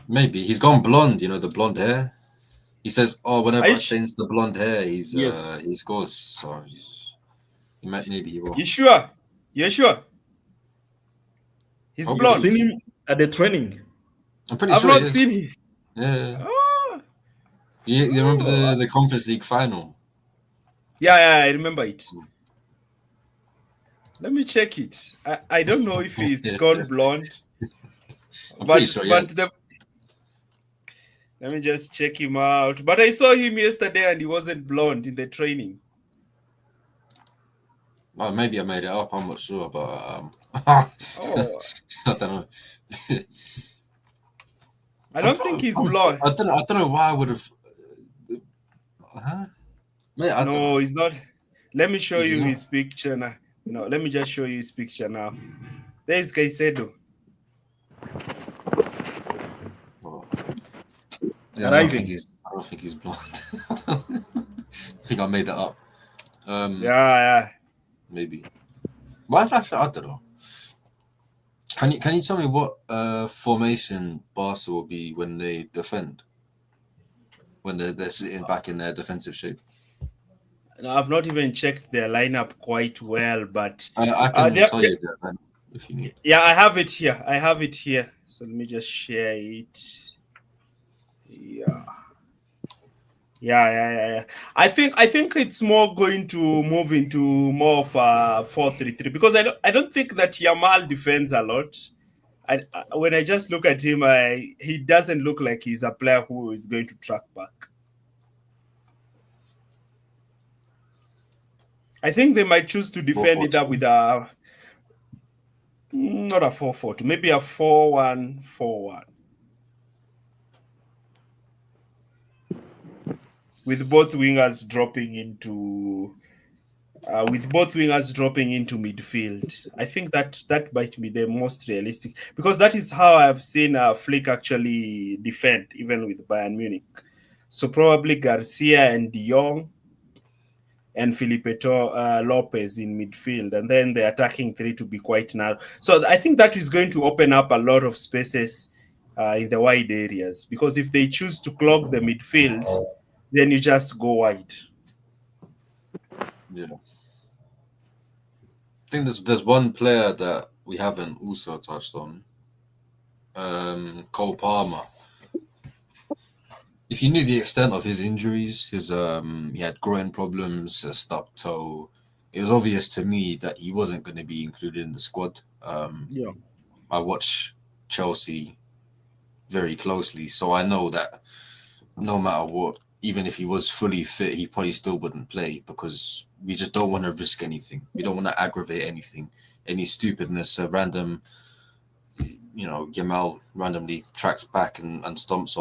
Maybe he's gone blonde. The blonde hair. He says, "Oh, Are whenever you, I change the blonde hair, Yes. he scores." So maybe he will. you sure? You sure? He's You've Hopefully, seen blonde. him at the training. I'm pretty I've sure he not is. seen him. Yeah. Oh, You remember oh. the Conference League final? Yeah, I remember it. Let me check it. I don't know if he's Yeah. gone blonde, I'm pretty but sure he but has. the let me just check him out. But I saw him yesterday and he wasn't blonde in the training. Well, maybe I made it up. I'm not sure, but Oh, I don't know. I don't think he's blonde. I don't know why I would have. Huh? Mate, I don't No, know. he's not. Let me show Is he you not? his picture now. No, let me just show you his picture now. There's Caicedo. Oh. Yeah, Arriving. I don't think he's blonde. I think I made that up. Yeah. Maybe. Why did I don't know. Can you tell me what formation Barca will be when they defend? When they're sitting back in their defensive shape? No, I've not even checked their lineup quite well, but I can tell they're, you that man, if you need. yeah, I have it here. I have it here. So let me just share it. Yeah. Yeah. I think it's more going to move into more of a 4-3-3 because I don't think that Yamal defends a lot. When I just look at him, he doesn't look like he's a player who is going to track back. I think they might choose to defend it up 4-4-2. with a not a 4-4-2, maybe a 4-1-4-1. With both wingers dropping into midfield. I think that might be the most realistic because that is how I've seen Flick actually defend, even with Bayern Munich. So probably Garcia and De Jong and Lopez in midfield, and then the attacking three to be quite narrow. So I think that is going to open up a lot of spaces in the wide areas because if they choose to clog the midfield, then you just go wide. Yeah. I think there's one player that we haven't also touched on. Cole Palmer. If you knew the extent of his injuries, he had groin problems, a stubbed toe. It was obvious to me that he wasn't going to be included in the squad. Yeah. I watch Chelsea very closely, so I know that no matter what, even if he was fully fit, he probably still wouldn't play because we just don't want to risk anything. We don't want to aggravate anything, any stupidness, a random, Yamal randomly tracks back and stomps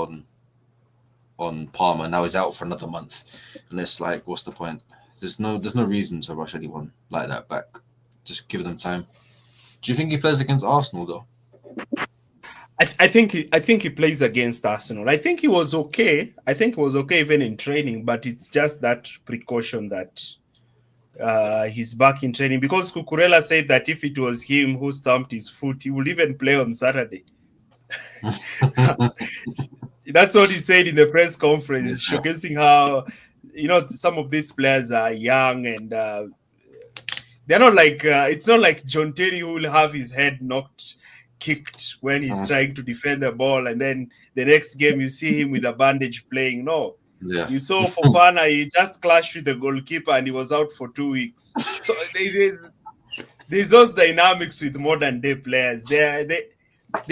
on Palmer. Now he's out for another month, and it's like, what's the point? There's no reason to rush anyone like that back. Just give them time. Do you think he plays against Arsenal though? I think he plays against Arsenal. I think he was okay. I think he was okay even in training, but it's just that precaution that he's back in training, because Cucurella said that if it was him who stomped his foot, he would even play on Saturday. That's what he said in the press conference, showcasing how some of these players are young and they're not like it's not like John Terry who will have his head kicked when he's trying to defend the ball, and then the next game you see him with a bandage playing. No, you saw Fofana, he just clashed with the goalkeeper and he was out for 2 weeks. So there's those dynamics with modern day players. They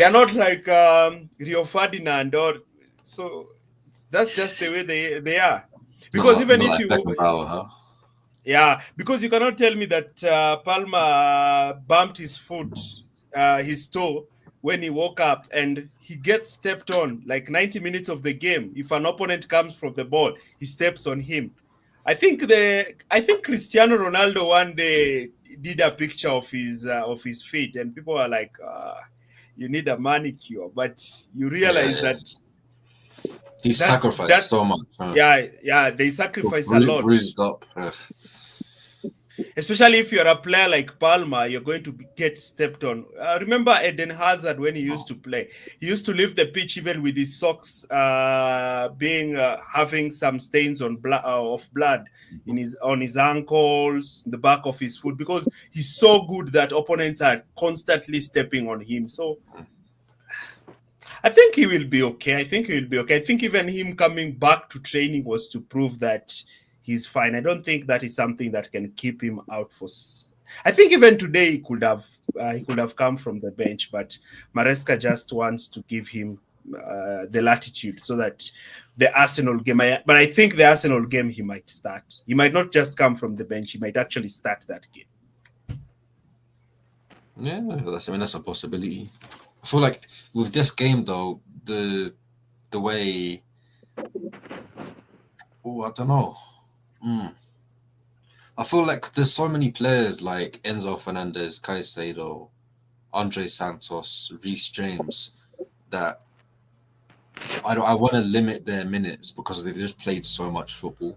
are not like Rio Ferdinand, or so that's just the way they are. Because even if you because you cannot tell me that Palmer bumped his foot, his toe, when he woke up and he gets stepped on like 90 minutes of the game. If an opponent comes from the ball, he steps on him. I think Cristiano Ronaldo one day did a picture of his feet, and people are like, you need a manicure, but you realize that he sacrificed so much. They sacrifice a lot. Bruised up. Especially if you're a player like Palmer, you're going to get stepped on. Remember Eden Hazard when he used to play? He used to leave the pitch even with his socks having some stains of blood on his ankles, the back of his foot, because he's so good that opponents are constantly stepping on him. So I think he will be okay. I think even him coming back to training was to prove that he's fine. I don't think that is something that can keep him out for. I think even today he could have come from the bench, but Maresca just wants to give him the latitude so that the Arsenal game. But I think the Arsenal game he might start. He might not just come from the bench. He might actually start that game. Yeah, that's a possibility. I feel like with this game though, the way. Oh, I don't know. I feel like there's so many players like Enzo Fernandez, Caicedo, Andre Santos, Reece James that I want to limit their minutes because they've just played so much football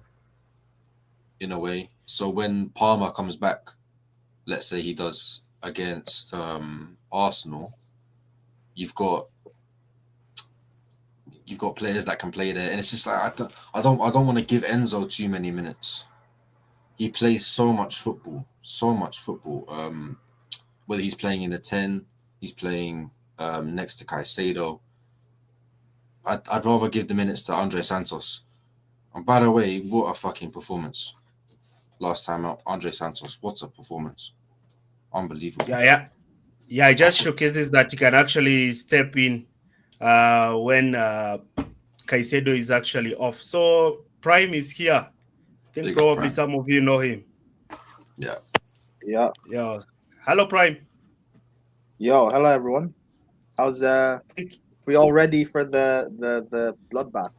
in a way. So when Palmer comes back, let's say he does against Arsenal, you've got players that can play there, and it's just like I don't want to give Enzo too many minutes. He plays so much football. Whether he's playing in the 10, he's playing next to Caicedo. I'd rather give the minutes to Andre Santos. And by the way, what a fucking performance! Last time out, Andre Santos, what a performance! Unbelievable. Yeah. It just showcases that he can actually step in when Caicedo is actually off. So Prime is here. I think probably some of you know him. Yeah. Hello, Prime. Hello everyone. How's we all ready for the bloodbath?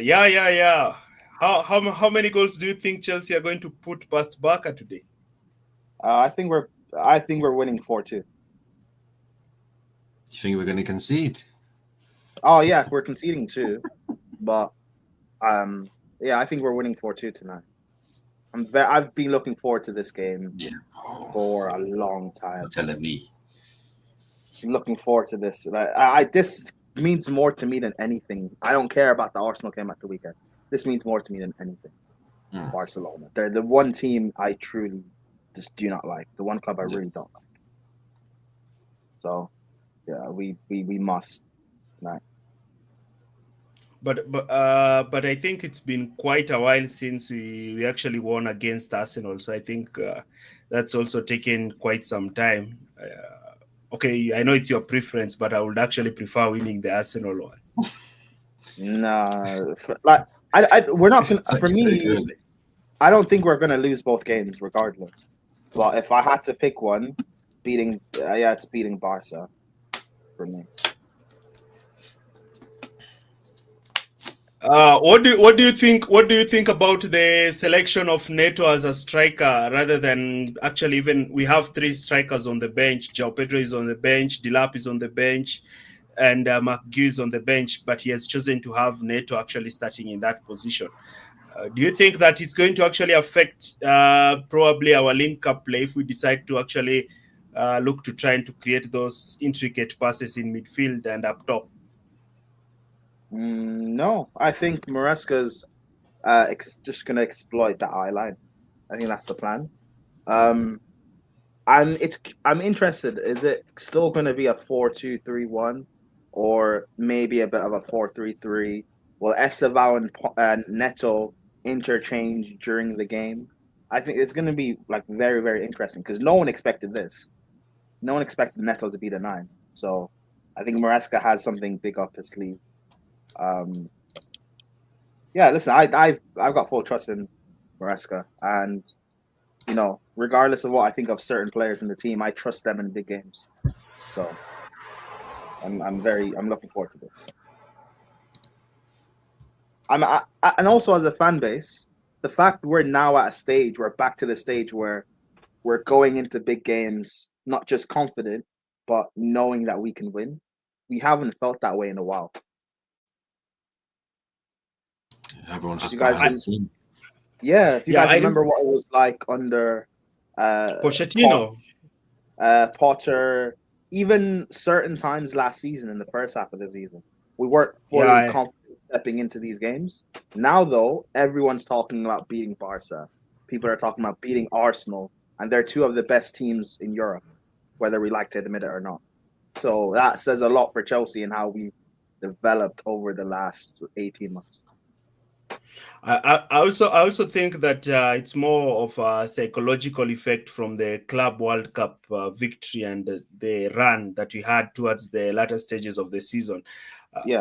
Yeah. How many goals do you think Chelsea are going to put past Barca today? I think we're winning 4-2. You think we're going to concede? Oh yeah, we're conceding too, but I think we're winning 4-2 tonight. I've been looking forward to this game for a long time. You're telling me. I'm looking forward to this. This means more to me than anything. I don't care about the Arsenal game at the weekend. This means more to me than anything. Barcelona. They're the one team I truly just do not like. The one club I really don't like. So, yeah, we must. Right. But I think it's been quite a while since we actually won against Arsenal. So I think that's also taken quite some time. Okay, I know it's your preference, but I would actually prefer winning the Arsenal one. Nah, we're not gonna. For me, I don't think we're gonna lose both games, regardless. But if I had to pick one, it's beating Barca for me. What do you think? What do you think about the selection of Neto as a striker rather than actually even we have 3 strikers on the bench. João Pedro is on the bench, Dilap is on the bench, and McGee is on the bench, but he has chosen to have Neto actually starting in that position. Do you think that it's going to actually affect probably our link-up play if we decide to actually look to trying to create those intricate passes in midfield and up top? No, I think Maresca's just going to exploit that eye line. I think that's the plan. I'm interested. Is it still going to be a 4-2-3-1, or maybe a bit of a 4-3-3? Will Estevao and Neto interchange during the game? I think it's going to be like very, very interesting because no one expected this. No one expected Neto to be the 9. So I think Maresca has something big up his sleeve. Yeah, listen, I've got full trust in Maresca, and regardless of what I think of certain players in the team, I trust them in big games. So I'm looking forward to this. And also as a fan base, the fact we're now at a stage, we're back to the stage where we're going into big games not just confident, but knowing that we can win. We haven't felt that way in a while. Everyone's just behind the team. Yeah, if you guys remember what it was like under Pochettino, Potter, even certain times last season in the first half of the season, we weren't fully confident stepping into these games. Now, though, everyone's talking about beating Barca. People are talking about beating Arsenal, and they're 2 of the best teams in Europe, whether we like to admit it or not. So that says a lot for Chelsea and how we developed over the last 18 months. I also think that it's more of a psychological effect from the Club World Cup victory and the run that we had towards the latter stages of the season.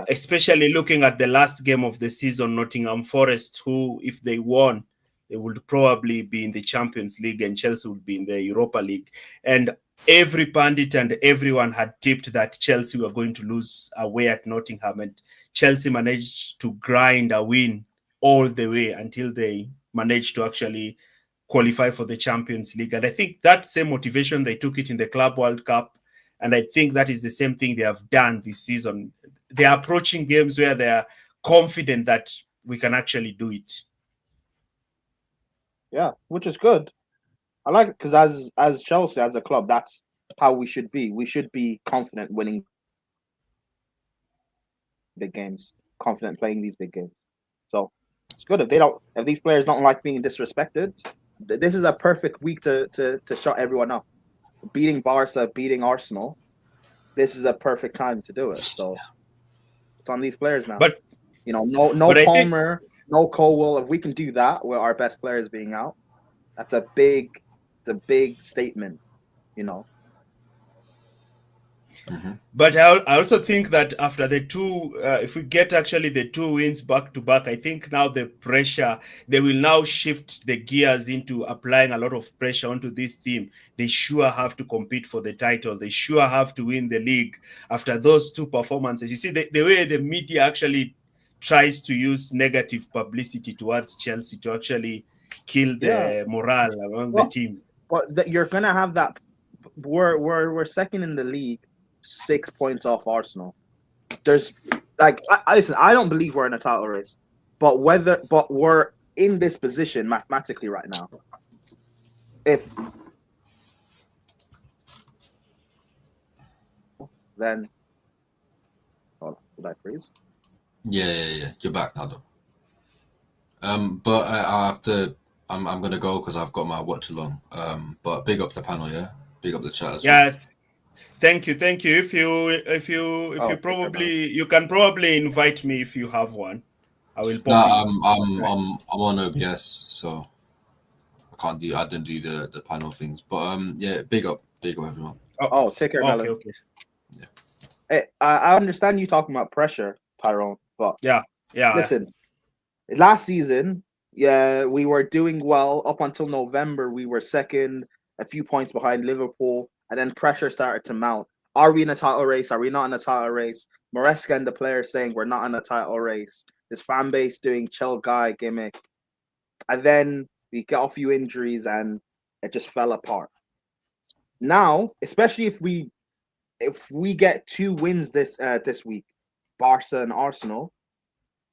Especially looking at the last game of the season, Nottingham Forest, who, if they won, they would probably be in the Champions League and Chelsea would be in the Europa League. And every pundit and everyone had tipped that Chelsea were going to lose away at Nottingham, and Chelsea managed to grind a win all the way until they managed to actually qualify for the Champions League. And I think that same motivation, they took it in the Club World Cup. And I think that is the same thing they have done this season. They are approaching games where they are confident that we can actually do it. Yeah, which is good. I like it because as Chelsea, as a club, that's how we should be. We should be confident winning big games, confident playing these big games. So it's good if these players don't like being disrespected. This is a perfect week to shut everyone up. Beating Barca, beating Arsenal, this is a perfect time to do it. So it's on these players now. But no Palmer, no Colwell. If we can do that with our best players being out, that's a big statement. Mm-hmm. But I also think that after the 2, if we get actually the 2 wins back to back, I think now the pressure, they will now shift the gears into applying a lot of pressure onto this team. They sure have to compete for the title. They sure have to win the league after those 2 performances. You see, the way the media actually tries to use negative publicity towards Chelsea to actually kill the morale among the team. But you're going to have that. We're second in the league, 6 points off Arsenal. There's listen, I don't believe we're in a title race, but we're in this position mathematically right now. Then did I freeze? Yeah. You're back now, though. But I have to. I'm gonna go because I've got my watch along. But big up the panel, yeah. Big up the chat as well. Yeah, thank you. If you take care, man. you can probably invite me if you have one. I will No, pop in. I'm on OBS, so I didn't do the panel things. But yeah, big up everyone. Oh, take care, Melon. Okay. Hey, I understand you talking about pressure, Tyrone, but Yeah. listen, last season, yeah, we were doing well up until November. We were second, a few points behind Liverpool, and then pressure started to mount. Are we in a title race? Are we not in a title race? Maresca and the players saying we're not in a title race. This fan base doing chill guy gimmick, and then we got a few injuries and it just fell apart. Now, especially if we get 2 wins this week, Barca and Arsenal,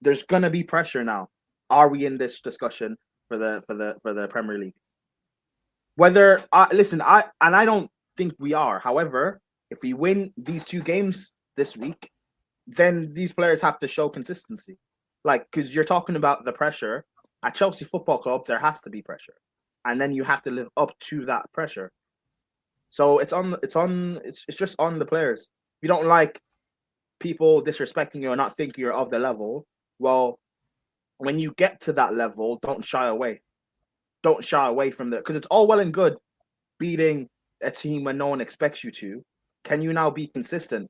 there's gonna be pressure now. Are we in this discussion for the Premier League? Whether I don't think we are. However, if we win these 2 games this week, then these players have to show consistency. Like, because you're talking about the pressure at Chelsea Football Club, there has to be pressure, and then you have to live up to that pressure. So it's just on the players. If you don't like people disrespecting you or not think you're of the level, well, when you get to that level, don't shy away. Don't shy away from the, because it's all well and good beating a team when no one expects you to. Can you now be consistent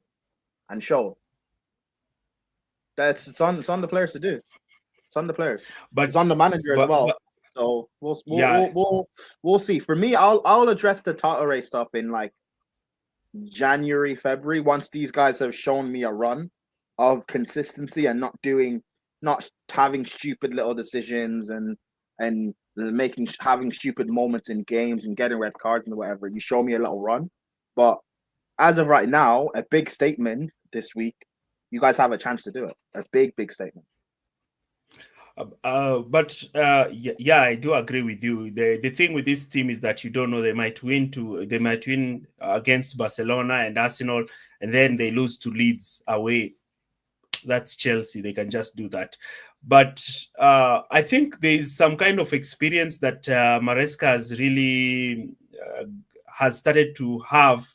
and show? It's on the players to do. It's on the players. But it's on the manager as well. So we'll see. For me, I'll address the title race stuff in like January, February, once these guys have shown me a run of consistency and not having stupid little decisions and having stupid moments in games and getting red cards and whatever. You show me a little run. But as of right now, a big statement this week, you guys have a chance to do it. A big statement. Yeah, I do agree with you. The thing with this team is that you don't know, they might win against Barcelona and Arsenal, and then they lose to Leeds away. That's Chelsea. They can just do that. But I think there is some kind of experience that Maresca has really has started to have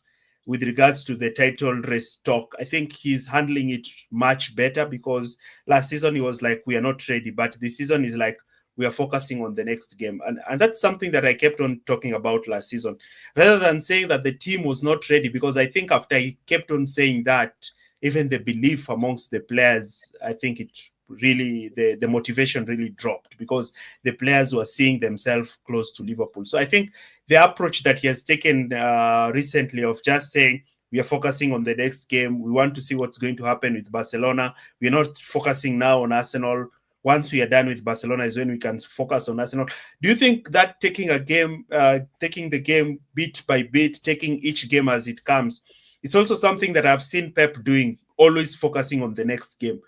with regards to the title race talk. I think he's handling it much better, because last season he was like, we are not ready. But this season is like, we are focusing on the next game. And that's something that I kept on talking about last season. Rather than saying that the team was not ready, because I think after he kept on saying that, even the belief amongst the players, I think it really, the motivation really dropped, because the players were seeing themselves close to Liverpool. So I think the approach that he has taken recently of just saying, we are focusing on the next game, we want to see what's going to happen with Barcelona, we're not focusing now on Arsenal. Once we are done with Barcelona is when we can focus on Arsenal. Do you think that taking the game bit by bit, taking each game as it comes, it's also something that I've seen Pep doing, always focusing on the next game,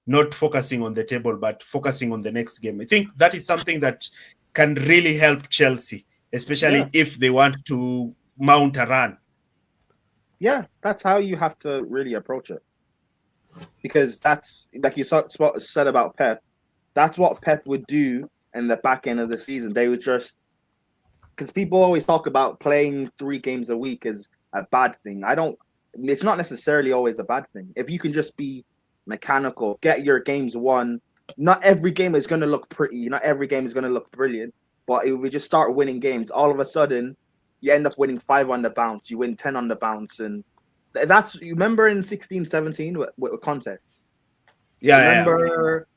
not focusing on the table, but focusing on the next game? I think that is something that can really help Chelsea, especially if they want to mount a run. Yeah, that's how you have to really approach it. Because that's, like you said about Pep, that's what Pep would do in the back end of the season. They would just, because people always talk about playing 3 games a week as a bad thing. It's not necessarily always a bad thing. If you can just be mechanical, get your games won. Not every game is going to look pretty. Not every game is going to look brilliant. But if we just start winning games, all of a sudden, you end up winning 5 on the bounce. You win 10 on the bounce. And you remember in 16-17 with Conte? Yeah. Remember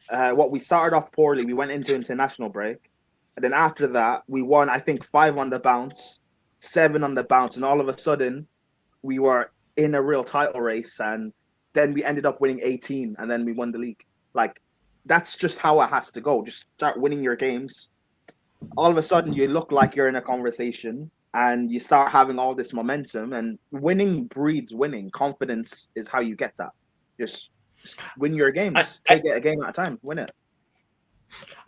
what we started off poorly. We went into international break. And then after that, we won, I think, 5 on the bounce, 7 on the bounce. And all of a sudden, we were in a real title race. And then we ended up winning 18. And then we won the league. Like, that's just how it has to go. Just start winning your games. All of a sudden, you look like you're in a conversation. And you start having all this momentum. And winning breeds winning. Confidence is how you get that. Just win your games. Take it a game at a time. Win it.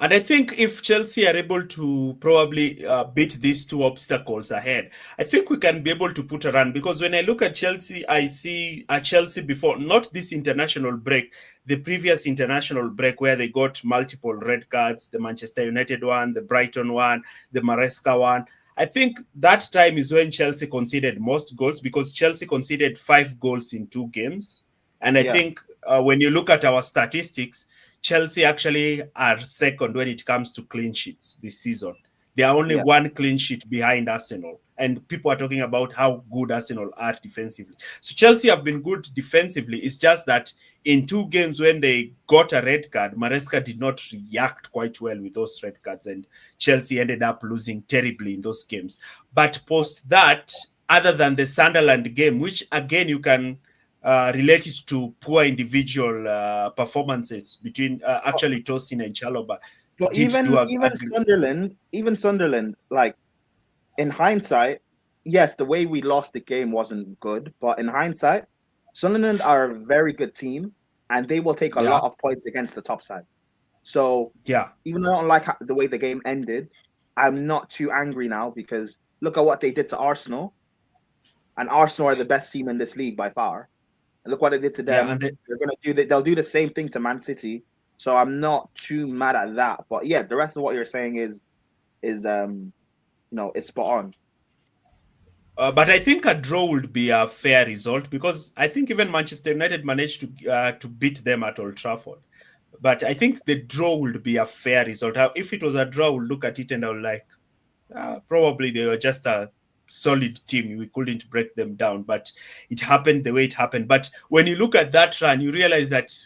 And I think if Chelsea are able to probably beat these two obstacles ahead, I think we can be able to put a run. Because when I look at Chelsea, I see a Chelsea before, not this international break, the previous international break where they got multiple red cards, the Manchester United one, the Brighton one, the Maresca one. I think that time is when Chelsea conceded most goals because Chelsea conceded 5 goals in 2 games. And I think when you look at our statistics, Chelsea actually are second when it comes to clean sheets this season. They are only 1 clean sheet behind Arsenal. And people are talking about how good Arsenal are defensively. So Chelsea have been good defensively. It's just that in 2 games when they got a red card, Maresca did not react quite well with those red cards. And Chelsea ended up losing terribly in those games. But post that, other than the Sunderland game, which again you can related to poor individual performances between actually Tosin and Chaloba. But even Sunderland, like in hindsight, yes, the way we lost the game wasn't good, but in hindsight, Sunderland are a very good team, and they will take a lot of points against the top sides. So even though I don't like the way the game ended, I'm not too angry now because look at what they did to Arsenal, and Arsenal are the best team in this league by far. And look what they did to them. They'll do the same thing to Man City. So I'm not too mad at that. But yeah, the rest of what you're saying is is spot on. But I think a draw would be a fair result because I think even Manchester United managed to beat them at Old Trafford. But I think the draw would be a fair result. If it was a draw, we'll look at it and I'll like, probably they were just a solid team. We couldn't break them down, but it happened the way it happened. But when you look at that run, you realize that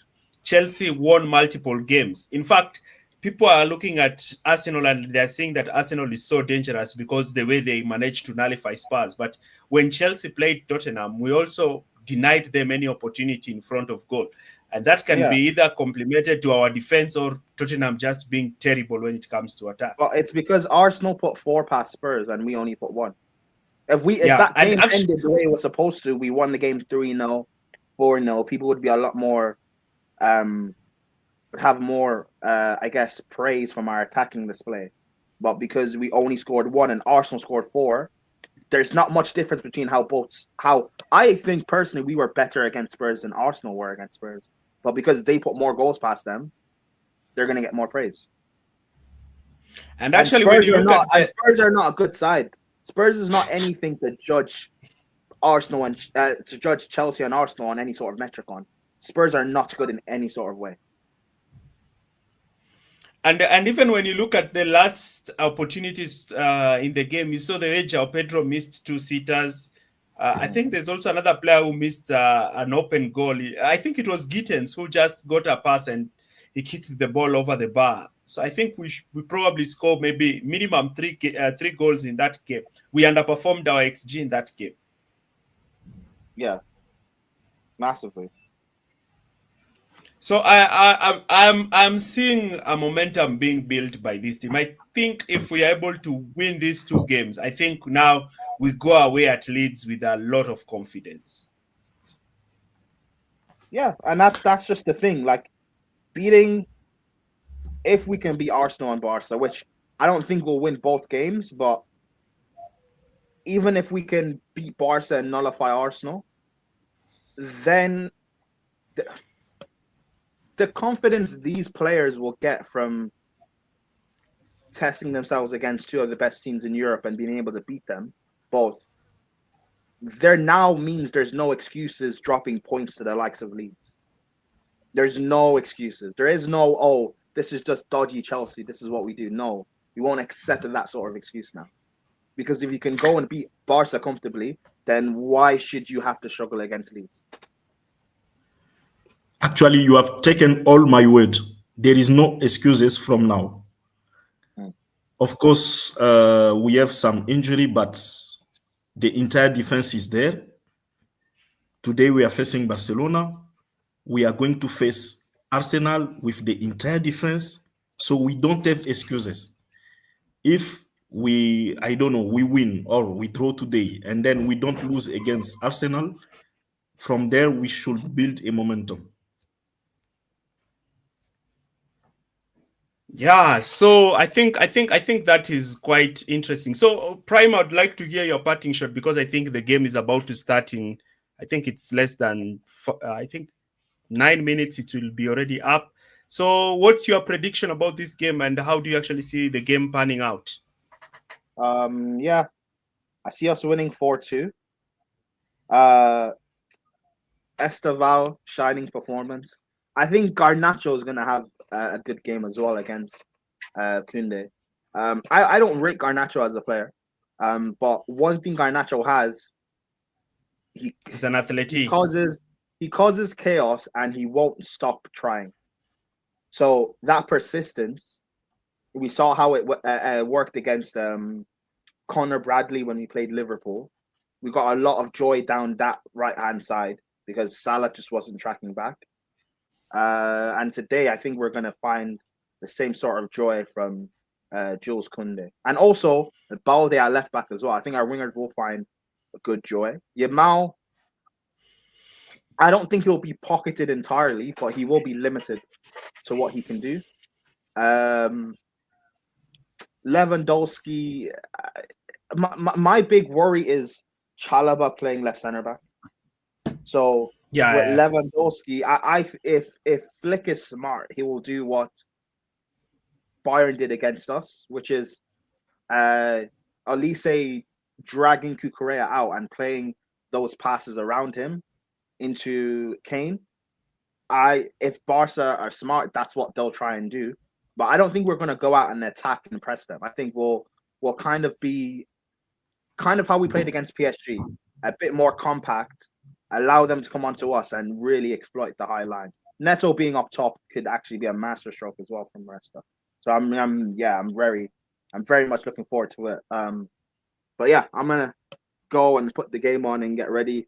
Chelsea won multiple games. In fact, people are looking at Arsenal and they're saying that Arsenal is so dangerous because the way they managed to nullify Spurs. But when Chelsea played Tottenham, we also denied them any opportunity in front of goal. And that can be either complemented to our defense or Tottenham just being terrible when it comes to attack. Well, it's because Arsenal put 4 past Spurs and we only put 1. If that game ended the way it was supposed to, we won the game 3-0, 4-0, people would be a lot more have more I guess praise from our attacking display. But because we only scored 1 and Arsenal scored 4, there's not much difference between how I think personally we were better against Spurs than Arsenal were against Spurs. But because they put more goals past them, they're going to get more praise. And actually, when you look at Spurs are not a good side. Spurs is not anything to judge Arsenal and to judge Chelsea and Arsenal on any sort of metric on. Spurs are not good in any sort of way. And even when you look at the last opportunities in the game, you saw the way João Pedro missed 2 sitters. I think there's also another player who missed an open goal. I think it was Gittens who just got a pass and he kicked the ball over the bar. So I think we probably score maybe minimum 3 goals in that game. We underperformed our XG in that game. Yeah, massively. So I'm seeing a momentum being built by this team. I think if we are able to win these 2 games, I think now we go away at Leeds with a lot of confidence. Yeah, and that's just the thing. Like beating, if we can beat Arsenal and Barca, which I don't think we'll win both games, but even if we can beat Barca and nullify Arsenal, then the confidence these players will get from testing themselves against 2 of the best teams in Europe and being able to beat them both, there now means there's no excuses dropping points to the likes of Leeds. There's no excuses. There is no, this is just dodgy Chelsea. This is what we do. No, we won't accept that sort of excuse now. Because if you can go and beat Barca comfortably, then why should you have to struggle against Leeds? Actually, you have taken all my word. There is no excuses from now. Of course, we have some injury, but the entire defense is there. Today, we are facing Barcelona. We are going to face Arsenal with the entire defense. So we don't have excuses. If we win or we draw today, and then we don't lose against Arsenal, from there, we should build a momentum. Yeah, so I think that is quite interesting. So Prime, I'd like to hear your parting shot because I think the game is about to start in. I think it's less than. I think 9 minutes. It will be already up. So, what's your prediction about this game, and how do you actually see the game panning out? Yeah, I see us winning 4-2. Esteval shining performance. I think Garnacho is going to have a good game as well against Kunde. I don't rate Garnacho as a player, but one thing Garnacho has, He's an athlete. he causes chaos and he won't stop trying. So that persistence, we saw how it worked against Connor Bradley when we played Liverpool. We got a lot of joy down that right hand side because Salah just wasn't tracking back. And today, I think we're going to find the same sort of joy from Jules Koundé. And also, Balde at left back as well. I think our wingers will find a good joy. Yamal, I don't think he'll be pocketed entirely, but he will be limited to what he can do. Lewandowski, my big worry is Chalaba playing left centre back. So with Lewandowski, if Flick is smart, he will do what Bayern did against us, which is Olise dragging Cucurella out and playing those passes around him into Kane. If Barca are smart, that's what they'll try and do. But I don't think we're going to go out and attack and press them. I think we'll kind of be how we played against PSG, a bit more compact, allow them to come onto us and really exploit the high line. Neto being up top could actually be a masterstroke as well from Resta. So I'm very much looking forward to it. But yeah, I'm gonna go and put the game on and get ready.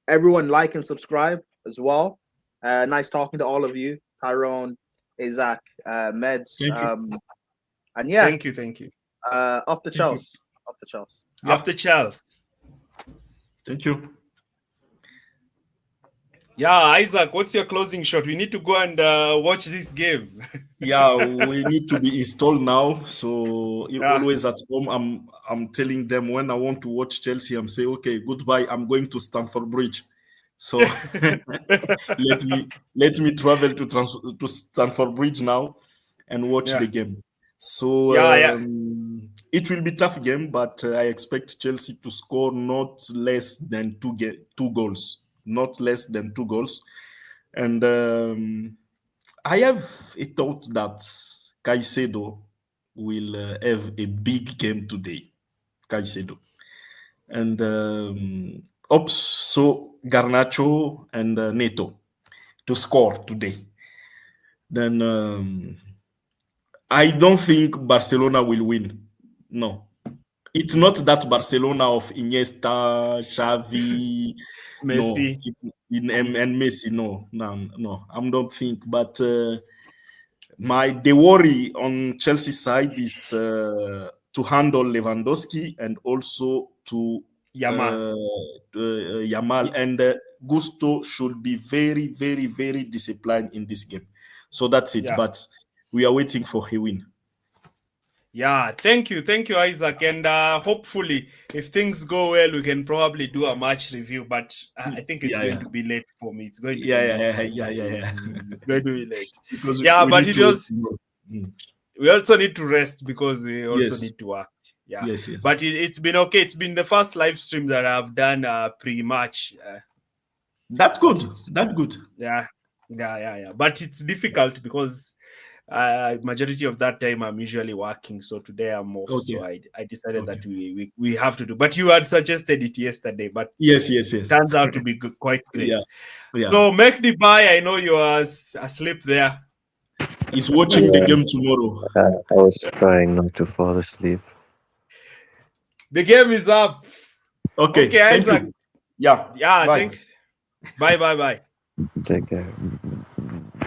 Everyone like and subscribe as well. Nice talking to all of you, Tyrone, Isaac, Meds. And yeah, thank you. Up the Chelsea. Up the Chelsea. Up the Chelsea. Thank you. Yeah, Isaac, what's your closing shot? We need to go and watch this game. Yeah, we need to be installed now. So always at home, I'm telling them when I want to watch Chelsea, I'm saying, okay, goodbye. I'm going to Stamford Bridge. So let me travel to Stamford Bridge now and watch the game. So it will be a tough game, but I expect Chelsea to score not less than two goals. Not less than 2 goals. And I have a thought that Caicedo will have a big game today. Caicedo. And so Garnacho and Neto to score today. Then I don't think Barcelona will win. No. It's not that Barcelona of Iniesta, Xavi, Messi. and Messi. No, I don't think. But the worry on Chelsea side is to handle Lewandowski and also to Yamal. And Gusto should be very, very, very disciplined in this game. So that's it. Yeah. But we are waiting for a win. Yeah, thank you, Isaac. And hopefully, if things go well, we can probably do a match review. But I think it's going to be late for me. It's going to be It's going to be late. Because but it was. We also need to rest because we also need to work. Yeah. Yes. But it's been okay. It's been the first live stream that I've done pre-match. That's good. That's good. Yeah. But it's difficult because. Majority of that time I'm usually working, so today I'm off. So I decided that we have to do. But you had suggested it yesterday, but yes. Turns out to be quite great. Yeah. So make the buy. I know you are asleep there. He's watching the game tomorrow. I was trying not to fall asleep. The game is up. Okay, Isaac. You. Yeah. Bye. Take care.